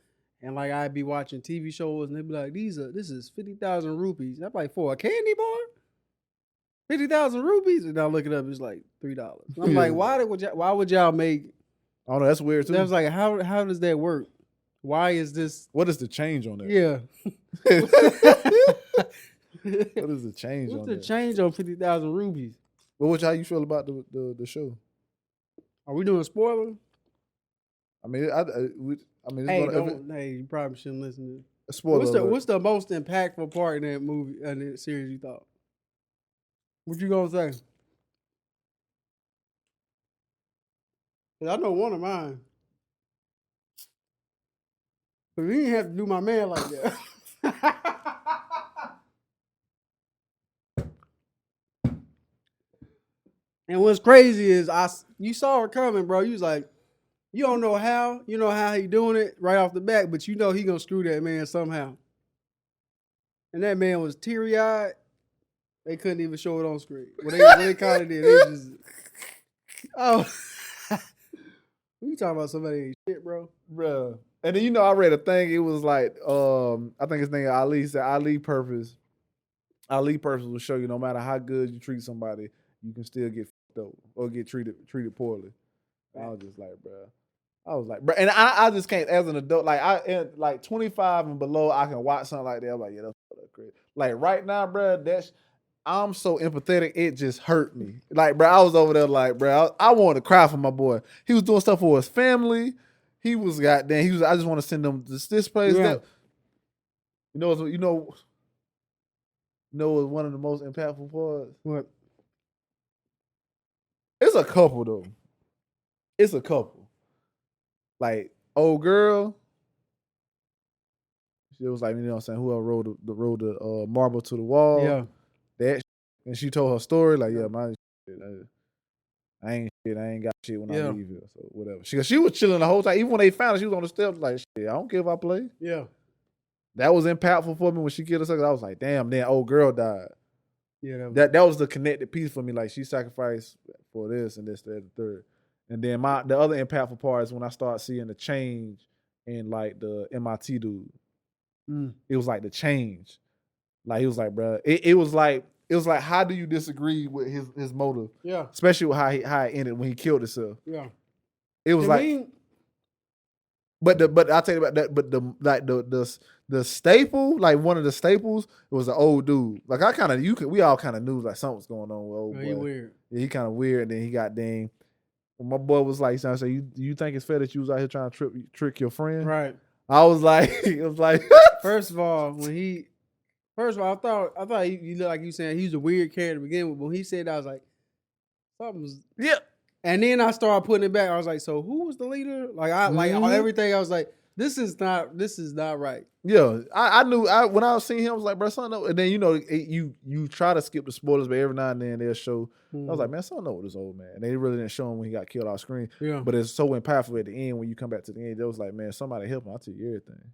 And like I'd be watching TV shows and they'd be like, this is 50,000 rupees. I'm like, for a candy bar? 50,000 rupees? And I look it up, it's like $3. I'm like, why would y'all make?
Oh no, that's weird too.
I was like, how does that work? Why is this?
What is the change on that?
Yeah.
What is the change on that?
What's the change on 50,000 rupees?
Well, how you feel about the show?
Are we doing a spoiler?
I mean,
hey, you probably shouldn't listen to
a spoiler.
What's the most impactful part in that movie and that series you thought? What you gonna say? Cause I know one of mine. But you didn't have to do my man like that. And what's crazy is you saw it coming, bro. You was like, you don't know how. You know how he doing it right off the bat, but you know he gonna screw that man somehow. And that man was teary-eyed. They couldn't even show it on screen. When they kind of did, they just, oh. You talking about somebody ain't shit, bro?
Bro. And then I read a thing. It was like, I think his name Ali said Ali purpose will show you no matter how good you treat somebody, you can still get fucked up or get treated poorly. I was just like, bro. And I just can't, as an adult, like 25 and below, I can watch something like that. I'm like, yeah, that's crazy. Like right now, bro, I'm so empathetic, it just hurt me. Like, bro, I was over there like, bro, I wanted to cry for my boy. He was doing stuff for his family. I just want to send them this place.
Yeah.
You know what one of the most impactful parts?
What?
It's a couple, though. It's a couple. Like, old girl, It was like, you know what I'm saying, whoever rode the marble to the wall.
Yeah.
That shit. And she told her story, like, yeah, my shit, I ain't got shit when I leave here. So whatever. She was chilling the whole time. Even when they found her, she was on the steps like, shit, I don't care if I play.
Yeah.
That was impactful for me when she killed herself. I was like, damn, then old girl died.
Yeah.
That was the connected piece for me. Like, she sacrificed for this and this, that, and the third. And then the other impactful part is when I start seeing the change in like the MIT dude. It was like the change. Like, he was like, bro, it was like, how do you disagree with his motive?
Yeah.
Especially with how it ended when he killed himself.
Yeah.
It was but I'll tell you about that. But the staple, like one of the staples, it was an old dude. Like we all kind of knew like something was going on with old boy.
He weird.
Yeah, he kind of weird. And then he got dang. When my boy was like, so you think it's fair that you was out here trying to trick your friend?
Right.
I was like,
First of all, I thought you looked like you saying he was a weird character to begin with. But when he said that, I was like, something's And then I started putting it back. I was like, so who was the leader? Like everything. I was like, this is not right.
Yeah, I knew. When I was seeing him, I was like, bro, something. And then you try to skip the spoilers, but every now and then they'll show. I was like, man, something with this old man. And they really didn't show him when he got killed off screen.
Yeah.
But it's so impactful at the end when you come back to the end. They was like, man, somebody help him. I'll tell you everything.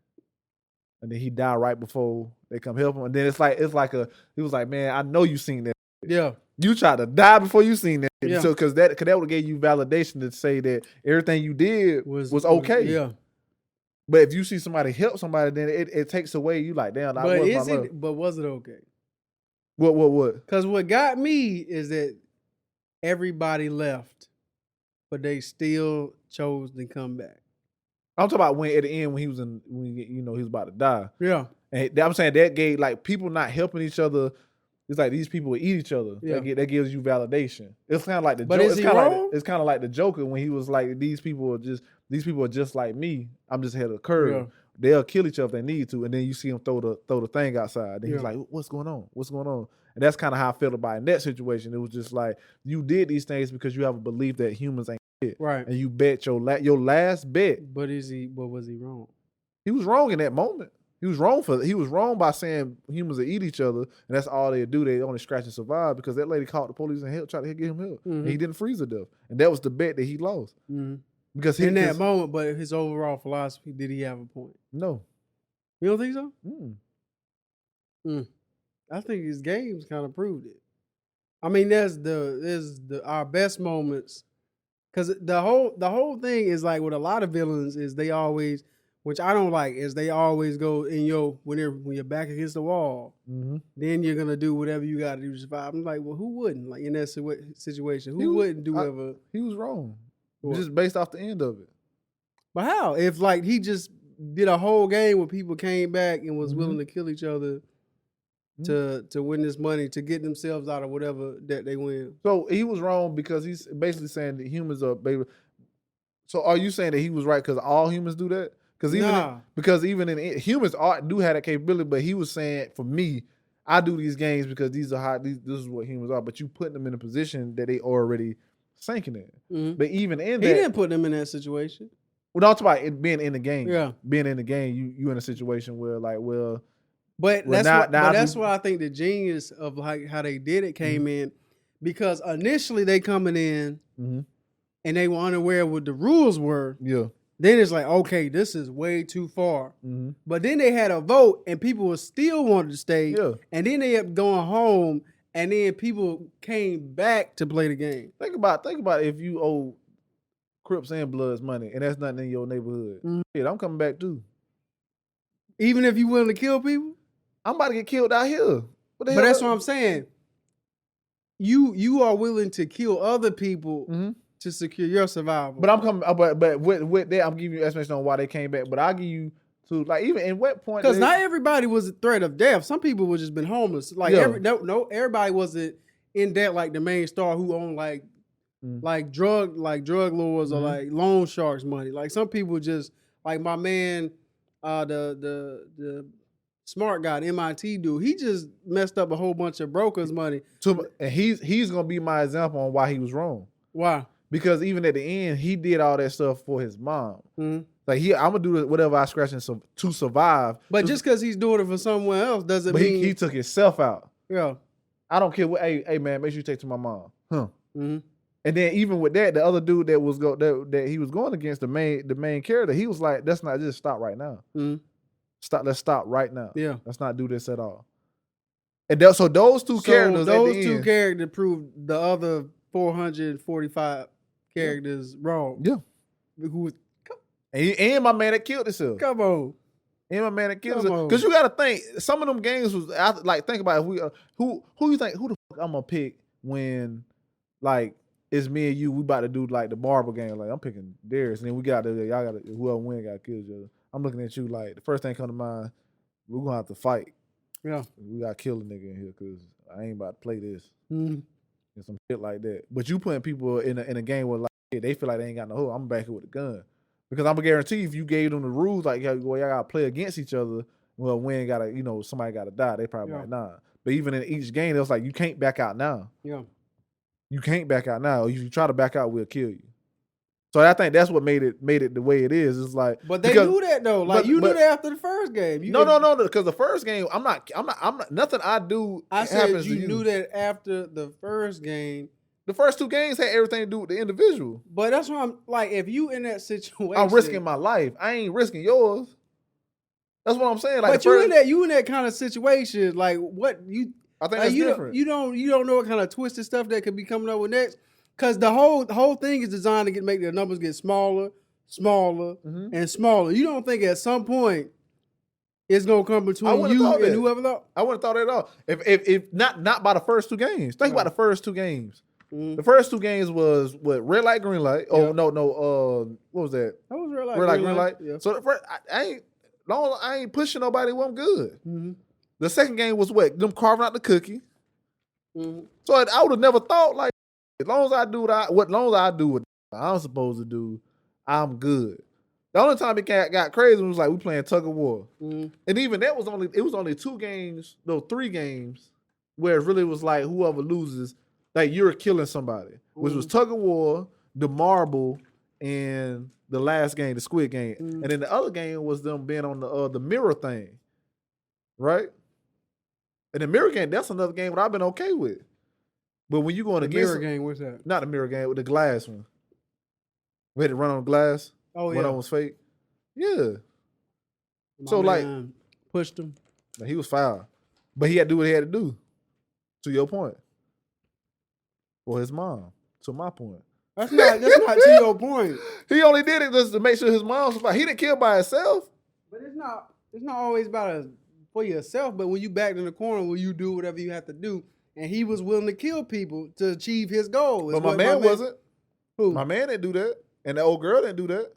And then he died right before they come help him. And then he was like, man, I know you seen that.
Yeah.
You tried to die before you seen that.
Yeah.
So because that would have gave you validation to say that everything you did was okay.
Yeah.
But if you see somebody help somebody, then it takes away. You like, damn.
But was it okay?
What?
Because what got me is that everybody left, but they still chose to come back.
I'm talking about when at the end when he was he was about to die.
Yeah.
And I'm saying that gave like people not helping each other. It's like these people would eat each other.
Yeah.
That gives you validation. It's kind of like the
But
Joker.
is he wrong?
It's kind of like the Joker when he was like, these people are just like me. I'm just ahead of the curve.
Yeah.
They'll kill each other if they need to, and then you see him throw the thing outside. Then he's like, "What's going on? What's going on?" And that's kind of how I felt about it in that situation. It was just like you did these things because you have a belief that humans ain't shit,
right?
And you bet your last bet.
But was he wrong?
He was wrong in that moment. He was wrong by saying humans will eat each other, and that's all they do. They only scratch and survive because that lady called the police and tried to get him help, and he didn't freeze to death, and that was the bet that he lost. Because
in that moment, but his overall philosophy, did he have a point?
No.
You don't think so? I think his games kind of proved it. I mean, there's our best moments, because the whole thing is like with a lot of villains is they always, which I don't like, is they always go in when you're back against the wall, then you're gonna do whatever you got to do to survive. I'm like, well, who wouldn't? Like in that situation, who wouldn't do whatever?
He was wrong. Just based off the end of it.
But how? If like he just did a whole game where people came back and was willing to kill each other to win this money, to get themselves out of whatever that they win.
So he was wrong because he's basically saying that humans are baby. So are you saying that he was right because all humans do that? Because even in humans do have that capability, but he was saying, for me, I do these games because this is what humans are. But you putting them in a position that they already sinking in. But even in that,
he didn't put them in that situation.
Well, I'm talking about it being in the game.
Yeah,
being in the game, you in a situation where like, well,
but that's why I think the genius of like how they did it came in, because initially they coming in and they were unaware of what the rules were.
Yeah.
Then it's like, okay, this is way too far. But then they had a vote and people still wanted to stay.
Yeah.
And then they ended up going home and then people came back to play the game.
Think about if you owe Crips and Bloods money and that's nothing in your neighborhood. Shit, I'm coming back too.
Even if you willing to kill people?
I'm about to get killed out here.
But that's what I'm saying. You are willing to kill other people to secure your survival.
But I'm coming. But with that, I'm giving you an explanation on why they came back. But I'll give you to like even in what point,
because not everybody was a threat of death. Some people would just been homeless. Like everybody wasn't in debt like the main star who owned like drug lords or like loan sharks money. Like some people just like my man, the smart guy, the MIT dude. He just messed up a whole bunch of brokers' money.
And he's gonna be my example on why he was wrong.
Why?
Because even at the end, he did all that stuff for his mom. Like I'm gonna do whatever I scratch to survive.
But just because he's doing it for someone else doesn't
but
mean
he took himself out.
Yeah.
I don't care what. Hey man, make sure you take to my mom.
Mm-hmm.
And then even with that, the other dude that was that he was going against, the main character, he was like, "That's not, just stop right now.
Mm-hmm.
Let's stop right now.
Yeah.
Let's not do this at all." And so those two characters,
characters proved the other 445 characters wrong.
Yeah.
Who?
And my man that killed himself.
Come on.
And my man that killed himself. Because you got to think, some of them games was like, think about it. Who you think, who the fuck I'm gonna pick when like it's me and you, we about to do like the marble game. Like I'm picking Darius, and then y'all got whoever win got killed each other. I'm looking at you like the first thing come to mind, we're gonna have to fight.
Yeah.
We gotta kill a nigga in here because I ain't about to play this.
Mm-hmm.
And some shit like that. But you putting people in a game where like they feel like they ain't got no hook, I'm back here with a gun. Because I'm gonna guarantee if you gave them the rules, like y'all gotta play against each other, well, when gotta, somebody gotta die, they probably like, nah. But even in each game, it was like you can't back out now.
Yeah.
You can't back out now. If you try to back out, we'll kill you. So I think that's what made it the way it is. It's like,
but they knew that though. Like you knew that after the first game.
No. Because the first game, I'm not. Nothing I do.
I said you knew that after the first game.
The first two games had everything to do with the individual.
But that's why I'm like, if you in that situation,
I'm risking my life. I ain't risking yours. That's what I'm saying. Like,
but you in that kind of situation. Like what you?
I think that's different.
You don't know what kind of twisted stuff that could be coming up with next. Because the whole thing is designed to make the numbers get smaller, and smaller. You don't think at some point it's gonna come between you and whoever thought?
I wouldn't have thought that at all. If not by the first two games. Think about the first two games. Mm-hmm. The first two games was what, red light, green light. Oh no, what was that?
That was red light,
green light. Yeah. So the first, I ain't pushing nobody. I'm good. Mm-hmm. The second game was what, them carving out the cookie. Mm-hmm. So I would have never thought like, as long as I do what I'm supposed to do, I'm good. The only time it got crazy was like we playing tug of war, and even that was only 3 games where it really was like whoever loses, like you're killing somebody, which was tug of war, the marble, and the last game, the Squid Game, and then the other game was them being on the mirror thing, right? And the mirror game, that's another game that I've been okay with. But when you going against
the mirror game, what's that?
Not the mirror game, with the glass one. We had to run on glass.
Oh yeah,
one of them was fake. Yeah. So like
pushed him.
He was foul, but he had to do what he had to do. To your point. For his mom. To my point.
That's not to your point.
He only did it just to make sure his mom survived. He didn't kill by himself.
But it's not always about for yourself. But when you backed in the corner, when you do whatever you have to do. And he was willing to kill people to achieve his goal.
But my man wasn't.
Who?
My man didn't do that. And the old girl didn't do that.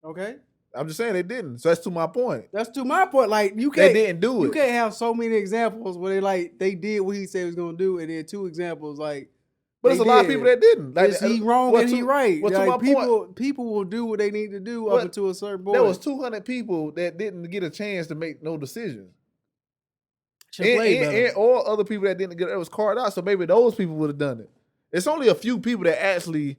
Okay.
I'm just saying they didn't. So that's to my point.
That's to my point. Like you can't.
They didn't do it.
You can't have so many examples where they did what he said he was gonna do, and then 2 examples like.
But there's a lot of people that didn't.
Like, is he wrong and he right? Like, people will do what they need to do up until a certain point.
There was 200 people that didn't get a chance to make no decisions. And all other people that didn't get it was carved out, so maybe those people would have done it. It's only a few people that actually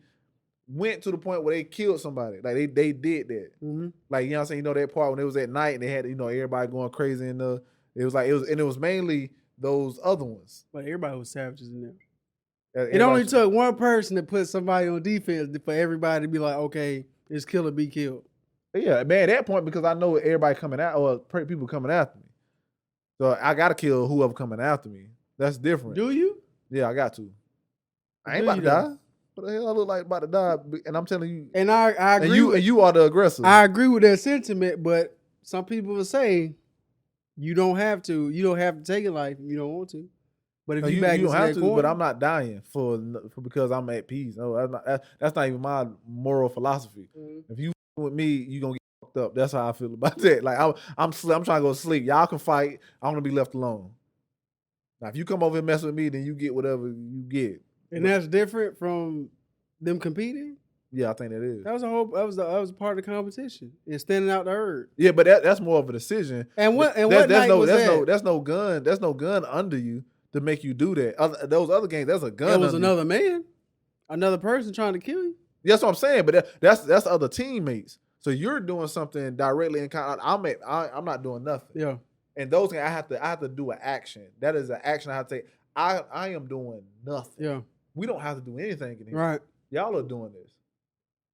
went to the point where they killed somebody. Like they did that. Mm-hmm. Like, you know what I'm saying? You know that part when it was at night and they had, everybody going crazy and it was mainly those other ones.
But everybody was savages in there. It only took one person to put somebody on defense for everybody to be like, okay, this killer be killed.
Yeah, man, at that point, because I know everybody coming out or people coming after me. So I gotta kill whoever coming after me. That's different.
Do you?
Yeah, I got to. I ain't about to die. What the hell I look like about to die? And I'm telling you.
And I agree.
And you are the aggressor.
I agree with that sentiment, but some people will say you don't have to. You don't have to take a life if you don't want to. But if you back don't have to. Corner,
but I'm not dying for because I'm at peace. No, that's not even my moral philosophy. Mm-hmm. If you with me, you gonna get fucked up. That's how I feel about that. Like I'm trying to go to sleep. Y'all can fight. I want to be left alone. Now, if you come over and mess with me, then you get whatever you get.
And that's different from them competing.
Yeah, I think that is.
That was part of the competition. It's standing out the herd.
Yeah, but that's more of a decision.
And what night was that?
That's no gun. There's no gun under you to make you do that. Those other games, there's a gun.
There was another man, another person trying to kill you.
That's what I'm saying. But that's other teammates. So you're doing something directly in kind. I'm not doing nothing.
Yeah.
And those things I have to do an action. That is an action I have to take. I am doing nothing.
Yeah.
We don't have to do anything anymore.
Right.
Y'all are doing this.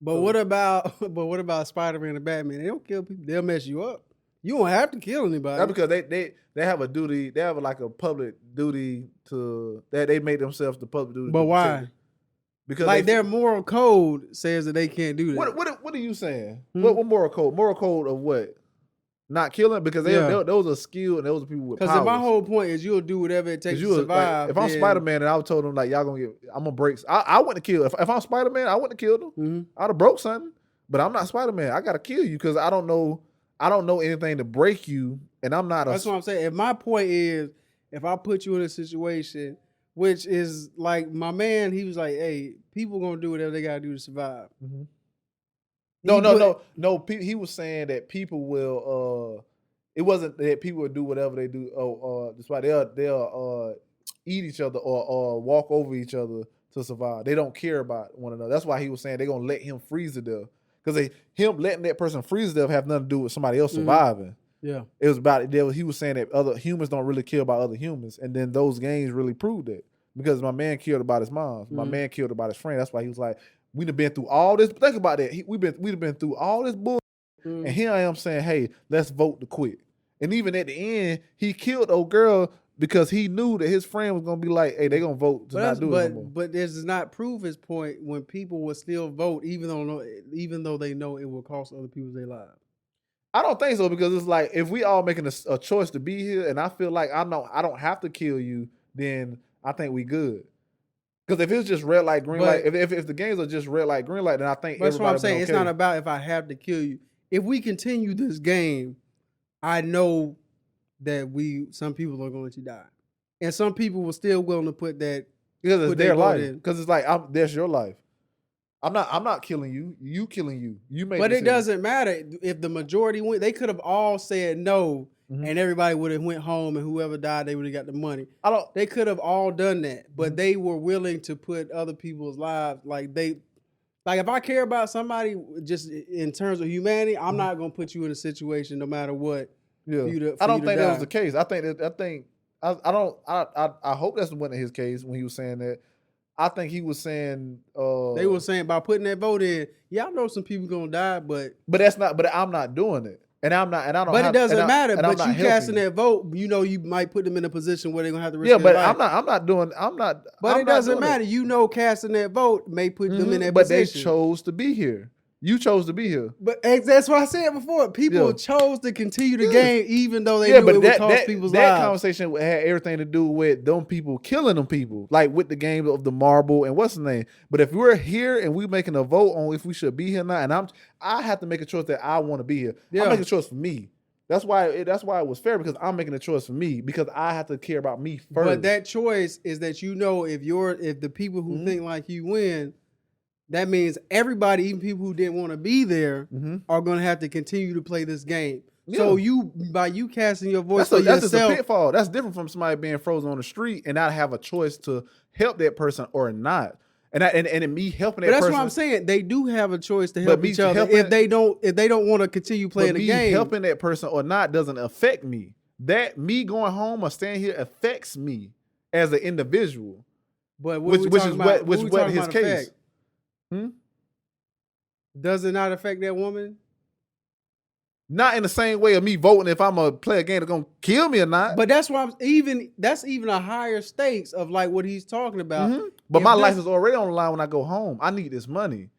But what about Spider-Man and Batman? They don't kill people. They'll mess you up. You don't have to kill anybody.
That's because they have a duty. They have like a public duty to that they make themselves the public duty.
But why?
Because
like their moral code says that they can't do that.
What are you saying? What moral code? Moral code of what? Not killing? Because those are skilled and those are people with powers.
Because my whole point is you'll do whatever it takes to survive.
Like, if I'm Spider-Man and I told them like y'all gonna get, I'm gonna break. I wouldn't have killed. If I'm Spider-Man, I wouldn't have killed them.
Mm-hmm.
I'd have broke something. But I'm not Spider-Man. I gotta kill you because I don't know anything to break you, and I'm not.
That's what I'm saying. If my point is, if I put you in a situation, which is like my man, he was like, "Hey, people gonna do whatever they gotta do to survive."
Mm-hmm. No. He was saying that people will. It wasn't that people would do whatever they do. That's why they'll eat each other or walk over each other to survive. They don't care about one another. That's why he was saying they're gonna let him freeze to death. Because him letting that person freeze to death have nothing to do with somebody else surviving.
Yeah,
it was about it. He was saying that other humans don't really care about other humans, and then those games really proved that. Because my man cared about his mom, my man cared about his friend. That's why he was like, "We've been through all this." Think about that. We've been through all this bull, and here I am saying, "Hey, let's vote to quit." And even at the end, he killed old girl because he knew that his friend was gonna be like, "Hey, they gonna vote to not do it no more."
But this does not prove his point when people will still vote, even though they know it will cost other people their lives.
I don't think so because it's like if we all making a choice to be here, and I feel like I don't have to kill you, then I think we good. Because if it's just red light, green light, if the games are just red light, green light, then I think
that's what I'm saying. It's not about if I have to kill you. If we continue this game, I know that some people are going to let you die, and some people were still willing to put that
because it's their life. Because it's like that's your life. I'm not killing you. You killing you. You make.
But it doesn't matter if the majority went. They could have all said no, and everybody would have went home, and whoever died, they would have got the money. They could have all done that, but they were willing to put other people's lives like if I care about somebody just in terms of humanity, I'm not gonna put you in a situation no matter what.
Yeah, I don't think that was the case. I hope that's wasn't his case when he was saying that. I think he was saying
they were saying by putting that vote in. Yeah, I know some people gonna die, but
that's not. But I'm not doing it, and I'm not, and I don't.
But
have,
it doesn't matter. But you casting
that
vote, you might put them in a position where they're gonna have to risk.
Yeah, but
their life.
I'm not doing. I'm not.
But
I'm
it doesn't matter.
It.
Casting that vote may put them in that
but
position.
But they chose to be here. You chose to be here.
But that's what I said before. People chose to continue the game even though they knew it would cost people's lives.
That conversation had everything to do with them people killing them people. Like with the game of the marble and what's the name. But if we're here and we're making a vote on if we should be here or not, and I have to make a choice that I want to be here. Yeah. I'm making a choice for me. That's why it was fair because I'm making a choice for me because I have to care about me first.
But that choice is that if the people who think like you win, that means everybody, even people who didn't want to be there, are going to have to continue to play this game. Yeah. So by you casting your voice for yourself,
that's a pitfall. That's different from somebody being frozen on the street and not have a choice to help that person or not. And me helping that person.
But that's what I'm saying. They do have a choice to help each other if they don't want to continue playing the game.
Helping that person or not doesn't affect me. That me going home or staying here affects me as an individual.
But
which is what his case.
Does it not affect that woman?
Not in the same way of me voting if I'm gonna play a game that's gonna kill me or not.
But that's why that's even a higher stakes of like what he's talking about.
But my life is already on the line when I go home. I need this money.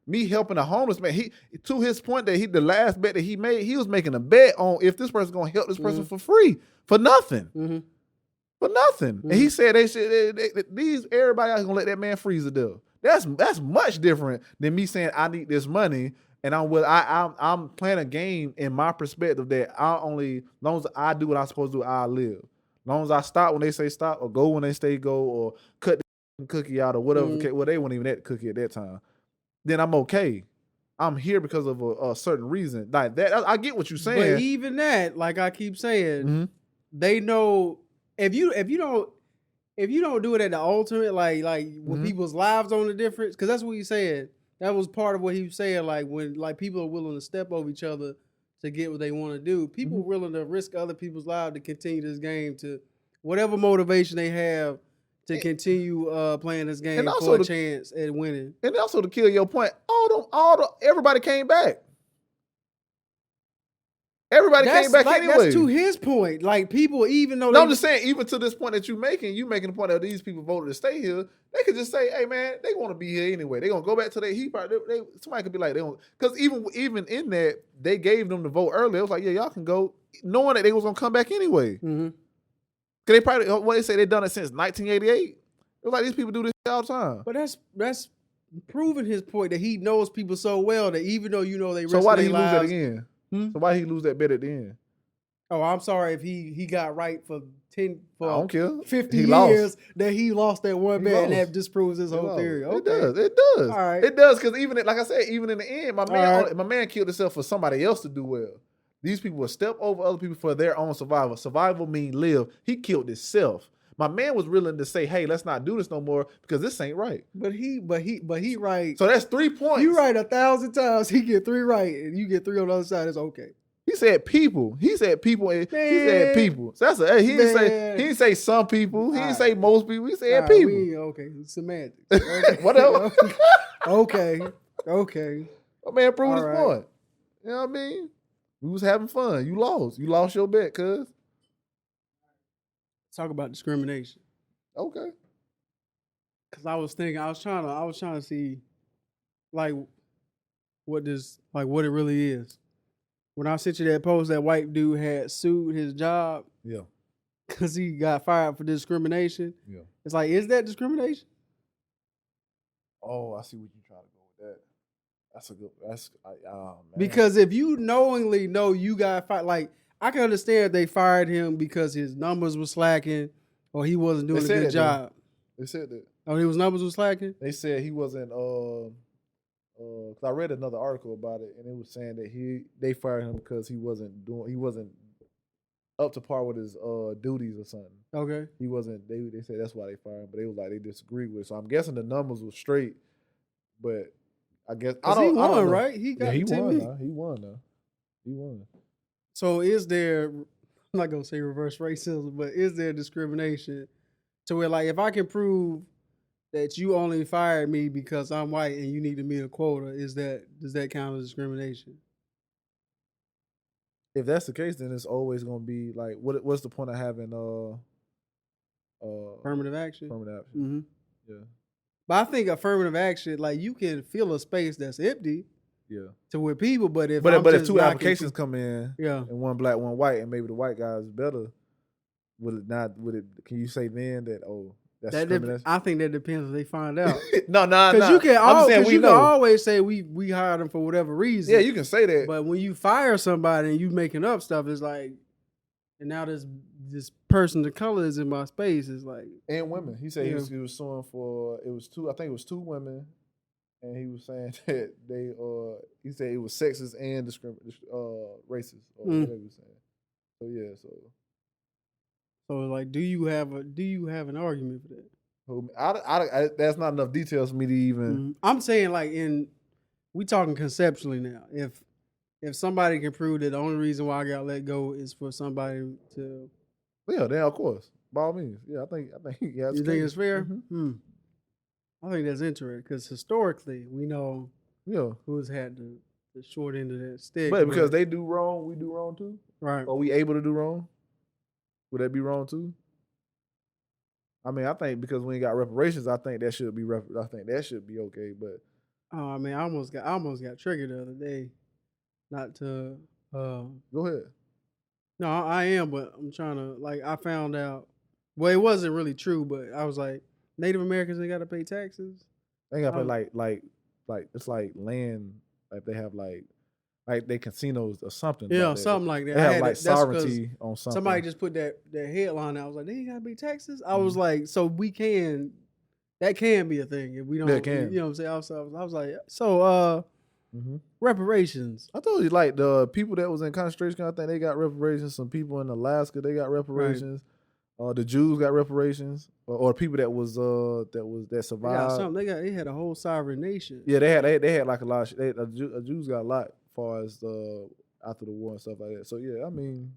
Me helping a homeless man. He to his point that the last bet that he made, he was making a bet on if this person's gonna help this person for free for nothing. For nothing. And he said everybody else gonna let that man freeze to death. That's much different than me saying I need this money and I'm playing a game in my perspective that as long as I do what I'm supposed to do, I'll live. As long as I stop when they say stop or go when they say go or cut the cookie out or whatever. Well, they weren't even at the cookie at that time. Then I'm okay. I'm here because of a certain reason. Like that, I get what you're saying.
But even that, like I keep saying, they know if you don't. if you don't do it at the ultimate, like when people's lives on the difference, because that's what he said. That was part of what he was saying. Like when like people are willing to step over each other to get what they want to do, people willing to risk other people's lives to continue this game, to whatever motivation they have to continue playing this game for a chance at winning.
And also to kill your point, everybody came back. Everybody came back anyway.
That's to his point. Like people, even though
I'm just saying, even to this point that you making the point that these people voted to stay here. They could just say, "Hey man, they want to be here anyway. They gonna go back to their heat part." Somebody could be like, "They don't," because even in that, they gave them the vote earlier. It was like, "Yeah, y'all can go," knowing that they was gonna come back anyway. Because they probably what they say they done it since 1988. It was like these people do this all the time.
But that's proving his point that he knows people so well that even though you know they risk
so why did
he
lose that again? So why he lose that bet at the end?
Oh, I'm sorry if he got right for 10 for
I don't care.
50 years that he lost that one bet and that disproves his whole theory. Okay.
It does. All right. It does because even like I said, even in the end, my man killed himself for somebody else to do well. These people will step over other people for their own survival. Survival means live. He killed himself. My man was willing to say, "Hey, let's not do this no more because this ain't right."
But he right.
So that's 3 points.
You right 1,000 times. He get 3 right, and you get 3 on the other side. It's okay.
He said people. He said people. And he said people. So that's he didn't say some people. He didn't say most people. He said people.
Okay, semantics. Okay.
Whatever.
Okay.
My man proved his point. You know what I mean? We was having fun. You lost. You lost your bet, cuz.
Talk about discrimination.
Okay.
Cause I was trying to see like what it really is. When I sent you that post, that white dude had sued his job.
Yeah.
Cause he got fired for discrimination.
Yeah.
It's like, is that discrimination?
Oh, I see what you're trying to go with that. That's a good. Man.
Because if you knowingly know you got fired, like I can understand if they fired him because his numbers were slacking or he wasn't doing a good job.
They said that.
Oh, his numbers were slacking?
They said he wasn't. Because I read another article about it, and it was saying that they fired him because he wasn't up to par with his duties or something.
Okay.
He wasn't. They said that's why they fired him, but they was like they disagreed with it. So I'm guessing the numbers were straight, but I guess
he won, right? He got
he won.
So is there, I'm not going to say reverse racism, but is there discrimination to where, like, if I can prove that you only fired me because I'm white and you need to meet a quota, does that count as discrimination?
If that's the case, then it's always going to be, like, what's the point of having
affirmative action?
Affirmative action. Mm-hmm. Yeah.
But I think affirmative action, like, you can fill a space that's empty.
Yeah.
To with people, but if
two applications come in, and one black, one white, and maybe the white guy is better, can you say then that that's discrimination?
I think that depends if they find out.
No.
Because you can always say we hired them for whatever reason.
Yeah, you can say that.
But when you fire somebody and you making up stuff, it's like, and now this person of color is in my space. It's like,
and women. He said he was suing for I think it was 2 women. And he was saying that he said it was sexist and racist, or whatever he was saying. So yeah,
so like, do you have an argument for that?
I that's not enough details for me to even.
I'm saying like we talking conceptually now. If somebody can prove that the only reason why I got let go is for somebody to,
yeah, then of course, by all means, yeah, I think yeah.
You think it's fair? Mm-hmm. I think that's interesting because historically we know who's had the short end of that stick.
But because they do wrong, we do wrong too.
Right?
Are we able to do wrong? Would that be wrong too? I mean, I think because we ain't got reparations, I think that should be okay. But
I mean, I almost got triggered the other day. Not to
go ahead.
No, I am, but I'm trying to I found out. Well, it wasn't really true, but I was like, Native Americans, they got to pay taxes.
They got to pay like it's like land, like they have like they casinos or something.
Yeah, something like that.
They have like sovereignty on something.
Somebody just put that headline out. I was like, they ain't got to pay taxes. I was like, so that can be a thing if we don't.
That can.
You know what I'm saying? I was like, so reparations.
I told you, like the people that was in concentration camp, I think they got reparations. Some people in Alaska, they got reparations. The Jews got reparations, or people that survived.
They had a whole sovereign nation.
Yeah, they had like a lot. Jews got a lot as far as after the war and stuff like that. So yeah, I mean,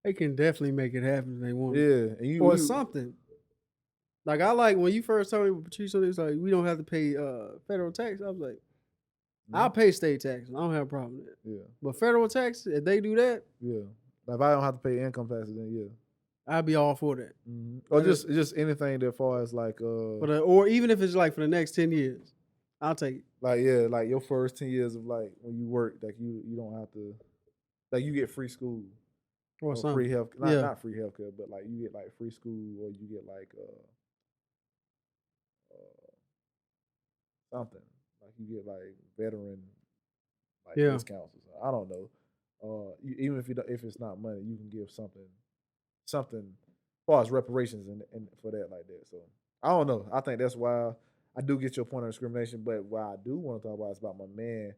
they can definitely make it happen if they want.
Yeah,
or something. Like I like when you first told me, Patrice, it was like we don't have to pay federal tax. I was like, I'll pay state taxes. I don't have a problem with that. Yeah, but federal tax, if they do that,
yeah. Like if I don't have to pay income taxes, then yeah.
I'd be all for that.
Or just anything that far as like
or even if it's like for the next 10 years, I'll take it.
Like like your first 10 years of like when you work, like you don't have to, like you get free school
or something.
Free health, not free healthcare, but like you get like free school or you get like something like you get like veteran discounts or something. I don't know. Even if it's not money, you can give something as far as reparations and for that like that. So I don't know. I think that's why I do get your point of discrimination, but what I do want to talk about is about my man.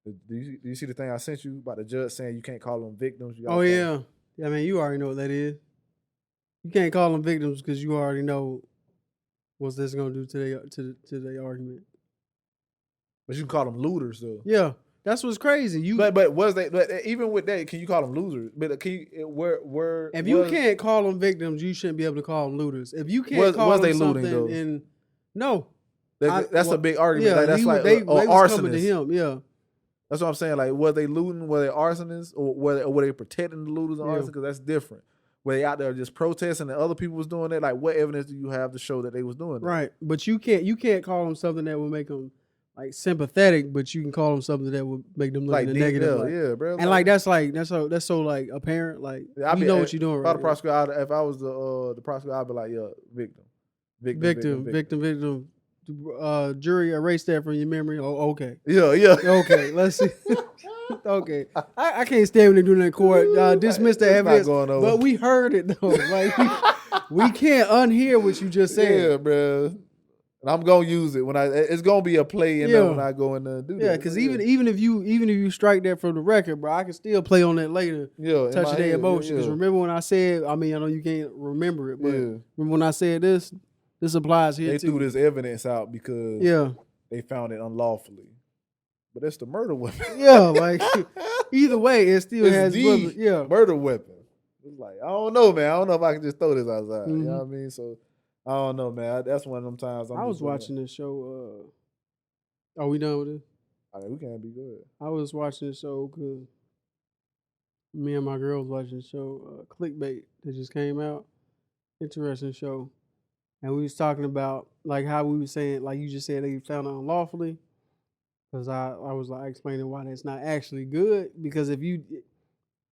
Do you see the thing I sent you about the judge saying you can't call them victims?
Yeah. I mean, you already know what that is. You can't call them victims because you already know what's this going to do to their argument.
But you can call them looters, though.
Yeah. That's what's crazy.
But was they? But even with that, can you call them losers? But can you
if you can't call them victims, you shouldn't be able to call them looters. If you can't call them something, looting, no,
that's a big argument.
Yeah,
like, that's like
they
arsonist.
Coming to him. Yeah,
that's what I'm saying. Like, were they looting? Were they arsonists, or were they protecting the looters and arsonists? Because that's different. Were they out there just protesting and other people was doing that? Like, what evidence do you have to show that they was doing that?
Right, but you can't call them something that will make them like sympathetic, but you can call them something that would make them look like in the negative.
Yeah, bro.
And like that's so like apparent. Like you know what you're doing. Right?
The prosecutor, if I was the prosecutor, I'd be like, yeah,
victim. Jury, erase that from your memory. Oh, okay.
Yeah.
Okay, let's see. Okay, I can't stand when they do that in court. Dismiss the evidence, but we heard it though. Like we can't unhear what you just said.
Yeah, bro. And I'm gonna use it when it's gonna be a play in there when I go in there and do that.
Yeah, because even if you strike that from the record, bro, I can still play on that later.
Yeah,
touch their emotion. Because remember when I said, I mean, I know you can't remember it, but remember when I said this applies here
they
too.
They threw this evidence out because they found it unlawfully. But it's the murder weapon.
Yeah, like either way, it still has
the murder weapon. It's like, I don't know, man. I don't know if I can just throw this outside. You know what I mean? So I don't know, man. That's one of them times.
I was watching this show. Are we done with it?
I mean, we can't be good.
I was watching this show because me and my girl was watching the show Clickbait that just came out. Interesting show. And we was talking about like how we were saying, like you just said, they found it unlawfully. Because I was like explaining why that's not actually good. Because if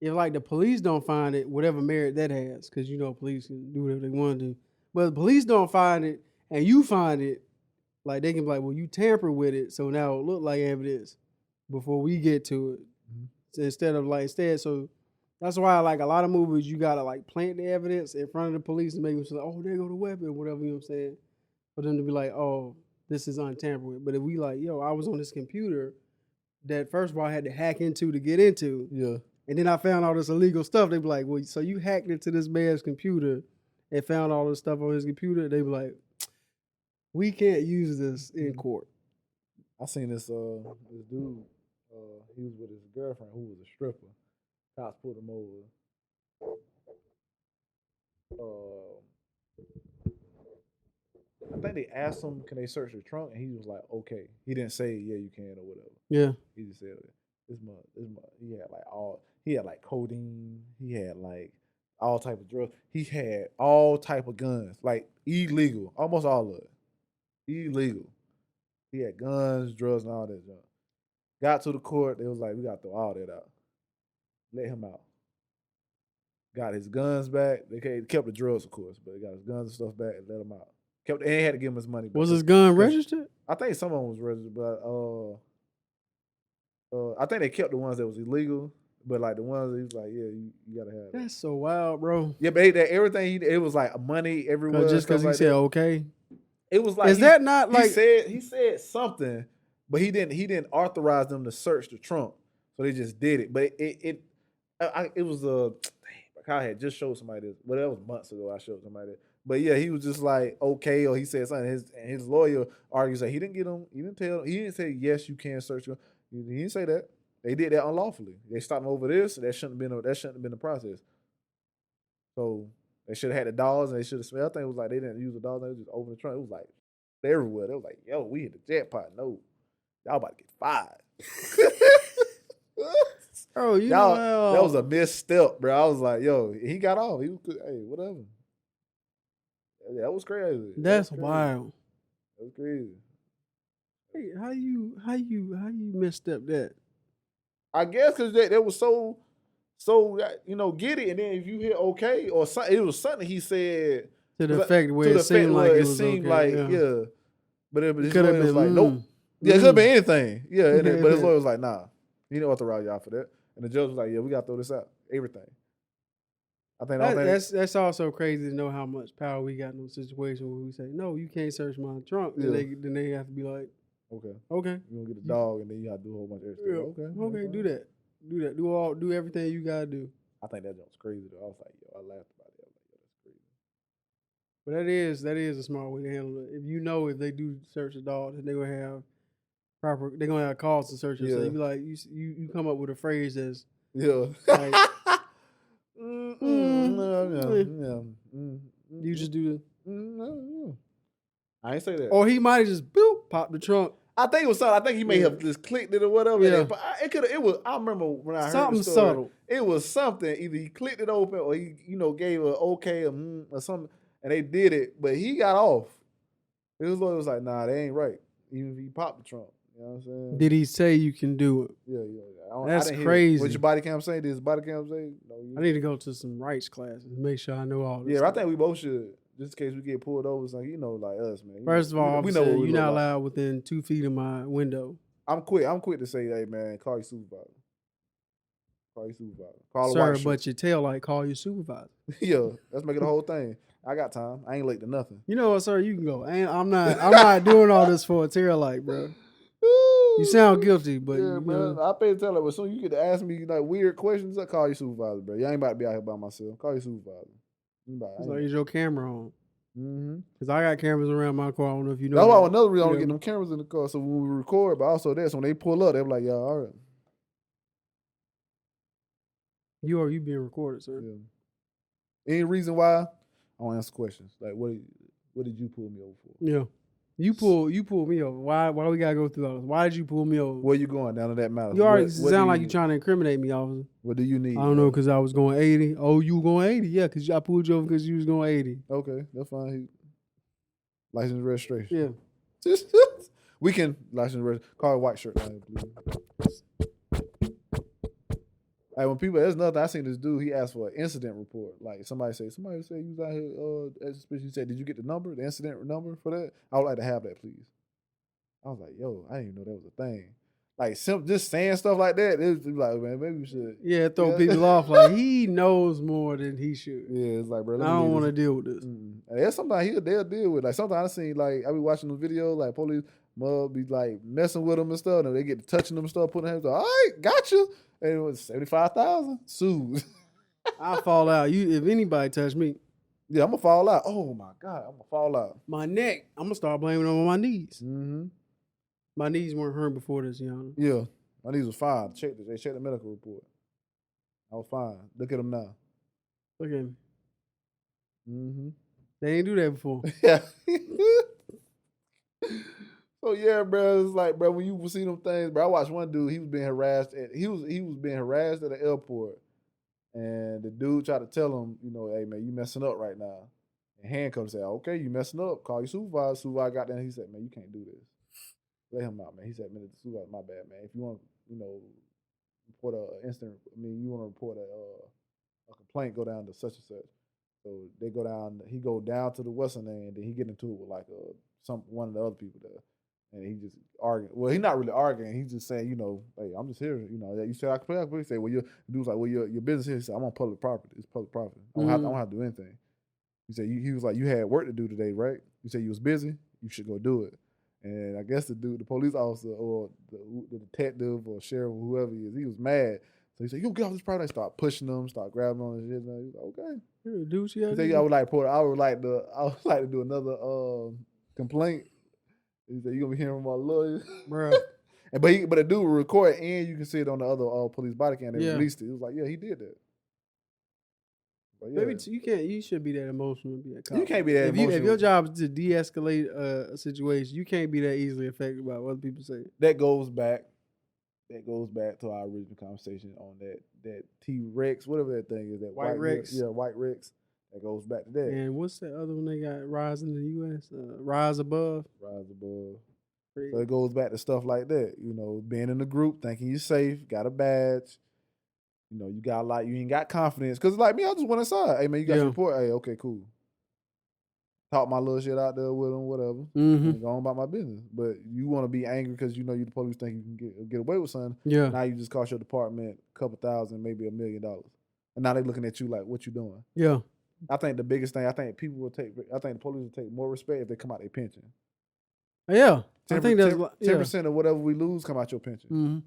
like the police don't find it, whatever merit that has, because you know police can do whatever they want to do. But the police don't find it and you find it, like they can be like, well, you tamper with it, so now it look like evidence before we get to it. So so that's why like a lot of movies you gotta like plant the evidence in front of the police and make them say, oh, there go the weapon, whatever, you know what I'm saying? For them to be like, oh, this is untampered with. But if we like, yo, I was on this computer that first of all I had to hack into to get into.
Yeah.
And then I found all this illegal stuff. They be like, well, so you hacked into this man's computer and found all this stuff on his computer. They be like, we can't use this in court.
I seen this dude. He was with his girlfriend who was a stripper. Cops pulled him over. I think they asked him, can they search the trunk? And he was like, okay. He didn't say, yeah, you can or whatever.
Yeah.
He just said, he had like codeine. He had like all type of drugs. He had all type of guns, like illegal, almost all of it. Illegal. He had guns, drugs, and all that junk. Got to the court, they was like, we got to throw all that out. Let him out. Got his guns back. They kept the drugs, of course, but they got his guns and stuff back and let him out. And had to give him his money back.
Was his gun registered?
I think some of them was registered, but I think they kept the ones that was illegal. But like the ones that he was like, yeah, you gotta have.
That's so wild, bro.
Yeah, but everything it was like money everywhere.
Just because he said okay.
It was like,
is that not like
he said something, but he didn't authorize them to search the trunk, so they just did it. But it was Kyle had just showed somebody this, but that was months ago. I showed somebody this. But yeah, he was just like, okay, or he said something. His lawyer argues that he didn't get him. He didn't say yes, you can search him. He didn't say that. They did that unlawfully. They stopped him over this. That shouldn't have been the process. So they should have had the dogs, and they should have smelled. I think it was like they didn't use the dogs. They was just open the trunk. It was like everywhere. They was like, yo, we hit the jackpot. No, y'all about to get fired.
Oh,
y'all, that was a misstep, bro. I was like, yo, he got off. He was, hey, whatever. That was crazy.
That's wild.
That was crazy.
Hey, how you messed up that?
I guess because they was so get it, and then if you hit okay or something, it was something he said
to the effect where it seemed like it seemed
okay,
like
yeah. But his
could have
lawyer
been
was like, nope. Yeah, it could have been anything. Yeah, but his lawyer was like, nah, he didn't authorize y'all for that. And the judge was like, yeah, we got to throw this out. Everything. I think
that's also crazy to know how much power we got in those situations where we say, no, you can't search my trunk.
Yeah.
Then they have to be like, okay.
You're going to get a dog, and then you got to do a whole bunch of extra stuff.
Okay, do that. Do everything you got to do.
I think that was crazy, though. I was like, yo, I laughed about it. I was like, yo, that's crazy.
But that is a smart way to handle it. If they do search the dog, then they're going to have they're going to have cause to search it. So you be like, you come up with a phrase that's,
yeah.
Like, you just do
the. I ain't say that.
Or he might have just popped the trunk.
I think it was something. I think he may have just clicked it or whatever.
Yeah.
But it was. I remember when I heard
something
the story,
subtle.
It was something. Either he clicked it open or he, gave a okay or something, and they did it. But he got off. His lawyer was like, "Nah, that ain't right." Even if he popped the trunk. You know what I'm saying?
Did he say you can do it?
Yeah.
That's crazy.
What your body cam say? Did his body cam say? No,
I need to go to some rights classes and make sure I know all this.
Yeah, I think we both should. Just in case we get pulled over, like like us, man.
First of all,
we know
you're not allowed within 2 feet of my window.
I'm quick to say, hey man, call your supervisor. Call
Sir, but your tail light, call your supervisor.
Yeah, let's make it the whole thing. I got time. I ain't late to nothing.
You know what, sir? You can go. I'm not doing all this for a tail light, bro. You sound guilty, but
yeah, man. I pay the tail light. But soon you get to ask me like weird questions, I call your supervisor, bro. You ain't about to be out here by myself. Call your supervisor.
So is your camera on?
Mm-hmm.
Because I got cameras around my car. I don't know if you know.
That's why another reason I don't get them cameras in the car. So when we record, but also that, so when they pull up, they're like, "Yeah, all right."
You being recorded, sir.
Yeah. Any reason why? I want to answer questions. Like, what did you pull me over for?
Yeah. You pulled me over. Why we gotta go through all this? Why did you pull me over?
Where you going? Down to that matter.
You already sound like you're trying to incriminate me, officer.
What do you need?
I don't know, because I was going 80. Oh, you were going 80? Yeah, because I pulled you over because you was going 80.
Okay, that's fine. License and registration.
Yeah.
We can license and registration. Call it white shirt. Like when people, there's nothing. I seen this dude. He asked for an incident report. Like somebody said you was out here. He said, "Did you get the incident number for that?" I would like to have that, please. I was like, "Yo, I didn't even know that was a thing." Like just saying stuff like that. It's like, man, maybe we should.
Yeah, throw people off. Like he knows more than he should.
Yeah, it's like, bro,
I don't want to deal with this.
And there's sometimes they'll deal with. Like sometimes I seen I be watching the video like police mug be like messing with them and stuff, and they get to touching them and stuff, putting their hands. All right, gotcha. And it was 75,000 sued.
I'll fall out. If anybody touch me,
yeah, I'm gonna fall out. Oh my God, I'm gonna fall out.
My neck, I'm gonna start blaming on my knees.
Mm-hmm.
My knees weren't hurt before this, Yana.
Yeah, my knees was fine. They checked the medical report. I was fine. Look at them now.
Look at me.
Mm-hmm.
They ain't do that before.
Yeah. So yeah, bro, it's like, bro, when you see them things, bro, I watched one dude. He was being harassed at the airport, and the dude tried to tell him, hey man, you messing up right now. And handcuffed said, okay, you messing up. Call your supervisor. Supervisor got there. And he said, man, you can't do this. Let him out, man. He said, man, the supervisor, my bad, man. If you want, report you want to report a complaint, go down to such and such. So they go down. He go down to the Western end, and then he get into it with like one of the other people there. And he just arguing. Well, he's not really arguing. He's just saying, hey, I'm just here. You said I could play. He said, well, the dude's like, well, your business here. He said, I'm on public property. It's public property. I don't have to do anything. He said, he was like, you had work to do today, right? You said you was busy. You should go do it. And I guess the police officer or the detective or sheriff or whoever he is, he was mad. So he said, "You get off this property." I start pushing them, start grabbing on and shit. And he's like, "Okay."
Do what you gotta
He said,
do.
"I would like to do another complaint." He said, "You gonna be hearing from my lawyer,
Bro.
but the dude will record it, and you can see it on the other police body cam. They
Yeah.
released it. It was like, yeah, he did that. But yeah.
Maybe you should be that emotional to be a cop.
You can't be that emotional.
If your job is to de-escalate a situation, you can't be that easily affected by what other people say.
That goes back to our original conversation on that T-Rex, whatever that thing is, that
White Rex.
Yeah, White Rex. That goes back to that.
And what's that other one they got? Rise in the U.S. Rise Above.
Rise Above. So it goes back to stuff like that. You know, being in the group, thinking you're safe, got a badge. You know, you ain't got confidence. Because like me, I just went inside. Hey, man, you got your report? Hey, okay, cool. Talk my little shit out there with them, whatever. And go on about my business. But you want to be angry because you know you the police think you can get away with something.
Yeah.
Now you just cost your department a couple $1,000, maybe $1 million. And now they looking at you like, what you doing?
Yeah.
I think the biggest thing, I think the police will take more respect if they come out their pension.
Yeah. I think that's
10% of whatever we lose come out your pension.
Mm-hmm.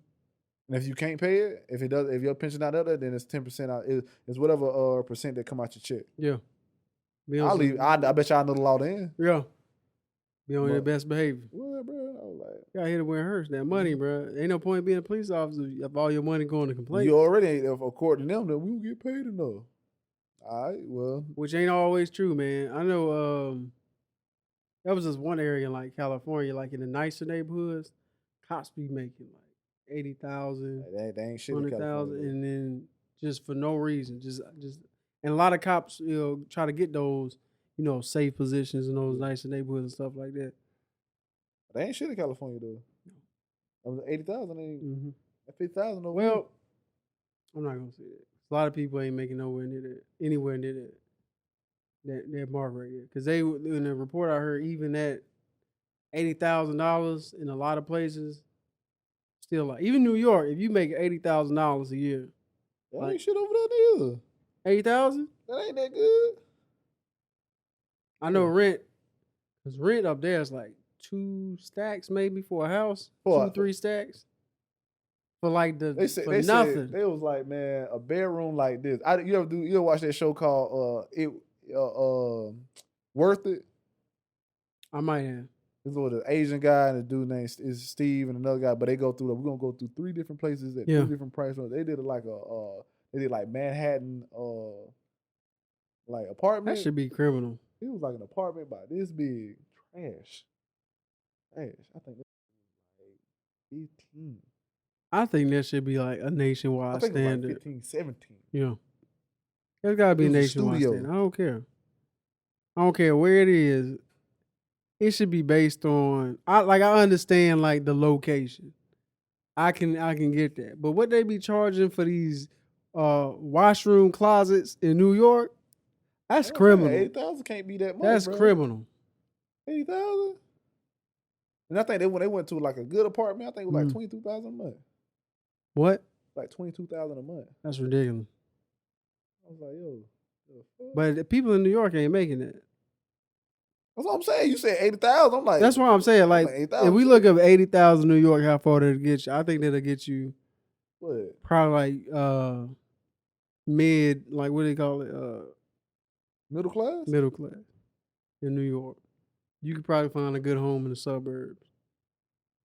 And if you can't pay it, if your pension not there, then it's 10% out. It's whatever percent that come out your check.
Yeah.
I bet y'all know the law then.
Yeah. Be on your best behavior.
Well, bro, I was like,
you gotta hit it where it hurts. That money, bro. Ain't no point being a police officer if all your money going to complaints.
You already ain't, according to them, that we don't get paid enough. All right, well.
Which ain't always true, man. I know that was just one area in like California, like in the nicer neighborhoods, cops be making like 80,000,
they ain't shit
100,000, and then just for no reason, just and a lot of cops, try to get those, safe positions in those nicer neighborhoods and stuff like that.
They ain't shit in California though. 80,000 ain't 50,000 over.
Well, I'm not gonna say that. A lot of people ain't making anywhere near that mark right there. Because they in the report I heard, even at $80,000 in a lot of places, still like even New York, if you make $80,000 a year,
that ain't shit over there neither.
80,000?
That ain't that good.
I know rent, because rent up there is like 2 stacks maybe for a house, 2-3 stacks. For like nothing.
They was like, man, a bedroom like this. You ever watch that show called Worth It?
I might have.
This was an Asian guy and a dude named is Steve and another guy, but they go through. We're gonna go through 3 different places at 3 different price points. They did like Manhattan, like apartment.
That should be criminal.
It was like an apartment about this big, trash. I think that was like 18.
I think that should be like a nationwide standard.
Like 15, 17.
Yeah. There's got to be a nationwide standard. I don't care where it is. It should be based on, I understand like the location. I can get that. But what they be charging for these washroom closets in New York, that's criminal.
80,000 can't be that much.
That's criminal.
80,000? And I think when they went to like a good apartment, I think it was like 22,000 a month.
What?
Like 22,000 a month.
That's ridiculous.
I was like, yo.
But the people in New York ain't making that.
That's what I'm saying. You said 80,000. I'm like,
that's what I'm saying. Like, if we look up 80,000 New York, how far that'll get you? I think that'll get you.
What?
Probably like mid, like what do they call it?
Middle class.
Middle class in New York. You could probably find a good home in the suburbs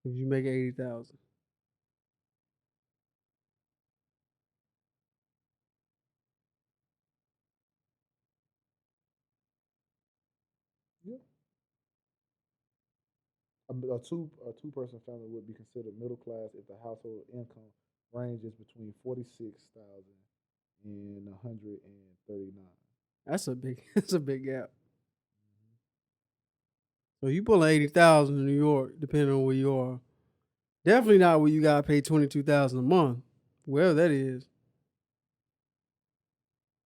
if you make 80,000.
Yeah. A two-person family would be considered middle class if the household income ranges between 46,000 and 139.
That's a big gap. So you pull 80,000 in New York, depending on where you are. Definitely not where you gotta pay 22,000 a month, wherever that is.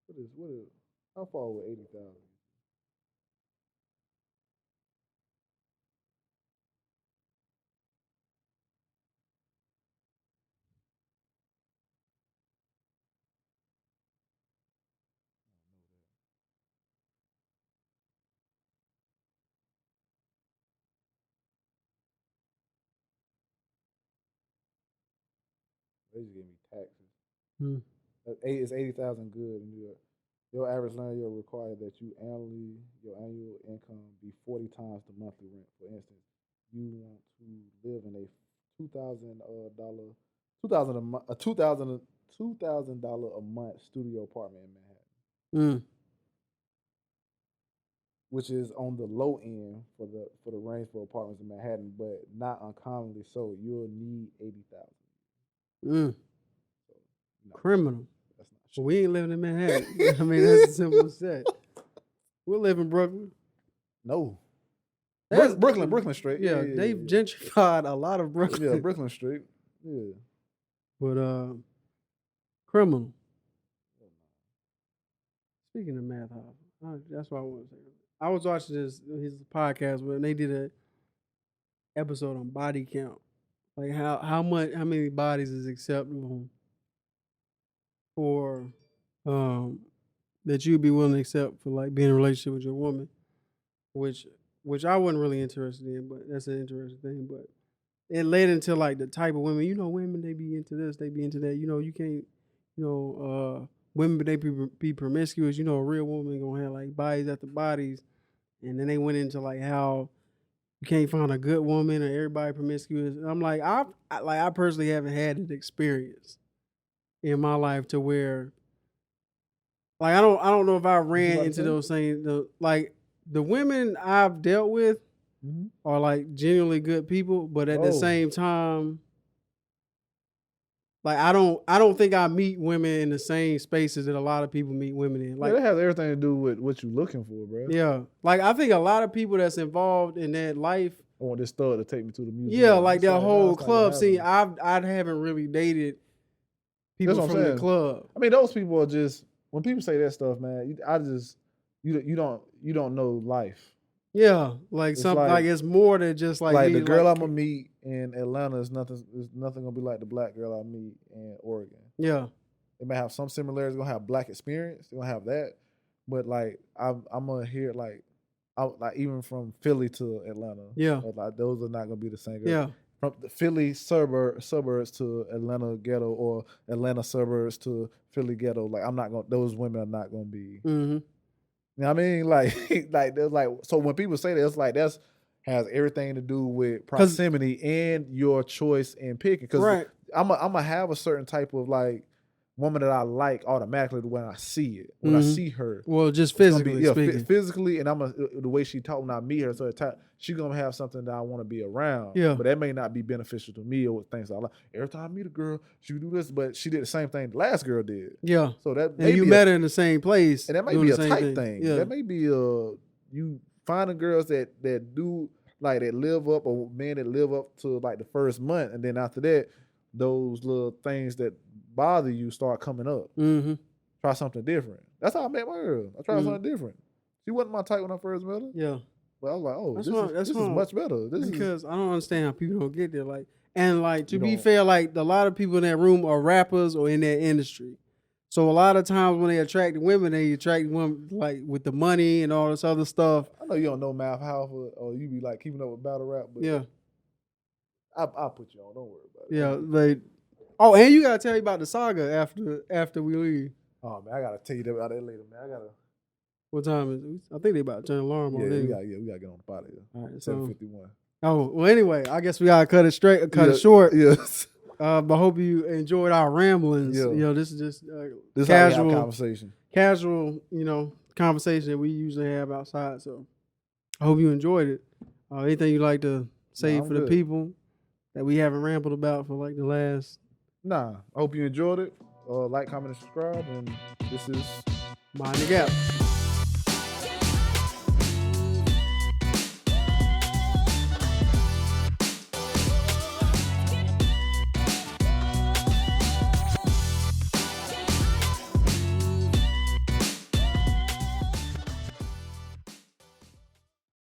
What is? How far with 80,000? They just gave me taxes. It's 80,000 good in New York. Your average landlord require that your annual income be 40 times the monthly rent. For instance, you want to live in a $2,000 a month studio apartment in Manhattan, which is on the low end for the range for apartments in Manhattan, but not uncommonly so. You'll need 80,000.
So, criminal. That's not shit. We ain't living in Manhattan. I mean, that's a simple set. We'll live in Brooklyn.
No. Brooklyn straight.
Yeah, they've gentrified a lot of Brooklyn.
Yeah, Brooklyn straight. Yeah.
But criminal. Speaking of math house, that's what I want to say. I was watching his podcast where they did a episode on body count. Like how many bodies is acceptable for that you'd be willing to accept for like being in a relationship with your woman, which I wasn't really interested in, but that's an interesting thing. But it led into like the type of women, women they be into this, they be into that. You can't, women they be promiscuous. A real woman gonna have like bodies after bodies, and then they went into like how you can't find a good woman or everybody promiscuous. And I'm like, I personally haven't had an experience in my life to where, like, I don't know if I ran into those things. The women I've dealt with are like genuinely good people, but at the same time, like I don't think I meet women in the same spaces that a lot of people meet women in. Like
that has everything to do with what you're looking for, bro.
Yeah, like I think a lot of people that's involved in that life.
I want this thug to take me to the museum.
Yeah, like that whole club scene. I haven't really dated people from the club.
I mean, those people are just when people say that stuff, man. You don't know life.
Yeah, like it's something like it's more than just like
the girl I'm gonna meet in Atlanta is nothing gonna be like the black girl I meet in Oregon.
Yeah,
they may have some similarities. They're gonna have black experience. They're gonna have that, but like I'm gonna hear like even from Philly to Atlanta.
Yeah,
like those are not gonna be the same girl.
Yeah,
from the Philly suburbs to Atlanta ghetto or Atlanta suburbs to Philly ghetto. Like those women are not gonna be.
Mm-hmm.
You know what I mean? Like, so when people say that, it's like has everything to do with proximity and your choice in picking. Because I'm gonna have a certain type of like woman that I like automatically when I see it, when I see her.
Well, just physically speaking.
Physically, and the way she talk when I meet her, so she's gonna have something that I want to be around.
Yeah.
But that may not be beneficial to me or things I like. Every time I meet a girl, she would do this, but she did the same thing the last girl did.
Yeah.
So that
and you met her in the same place.
And that may be a type thing.
Yeah.
That may be you finding girls that do like that live up, or men that live up to like the first month, and then after that, those little things that bother you start coming up.
Mm-hmm.
Try something different. That's how I met my girl. I tried something different. She wasn't my type when I first met her.
Yeah.
But I was like, oh, this is much better.
Because I don't understand how people don't get there. To be fair, like a lot of people in that room are rappers or in that industry. So a lot of times when they attract women like with the money and all this other stuff.
I know you don't know Math House or you be like keeping up with battle rap, but
yeah,
I'll put you on. Don't worry about it.
Yeah, and you gotta tell me about the saga after we leave.
Oh man, I gotta tell you about that later, man.
What time is it? I think they about to turn the alarm on.
We gotta get on the pot here.
All right,
7:51.
Oh well, anyway, I guess we gotta cut it short.
Yes.
But hope you enjoyed our ramblings.
Yeah.
This is just
this
casual
conversation.
Casual, conversation that we usually have outside. So I hope you enjoyed it. Anything you'd like to say for the people that we haven't rambled about for like the last?
Nah. I hope you enjoyed it. Like, comment, and subscribe. And this is
Mind the Gap.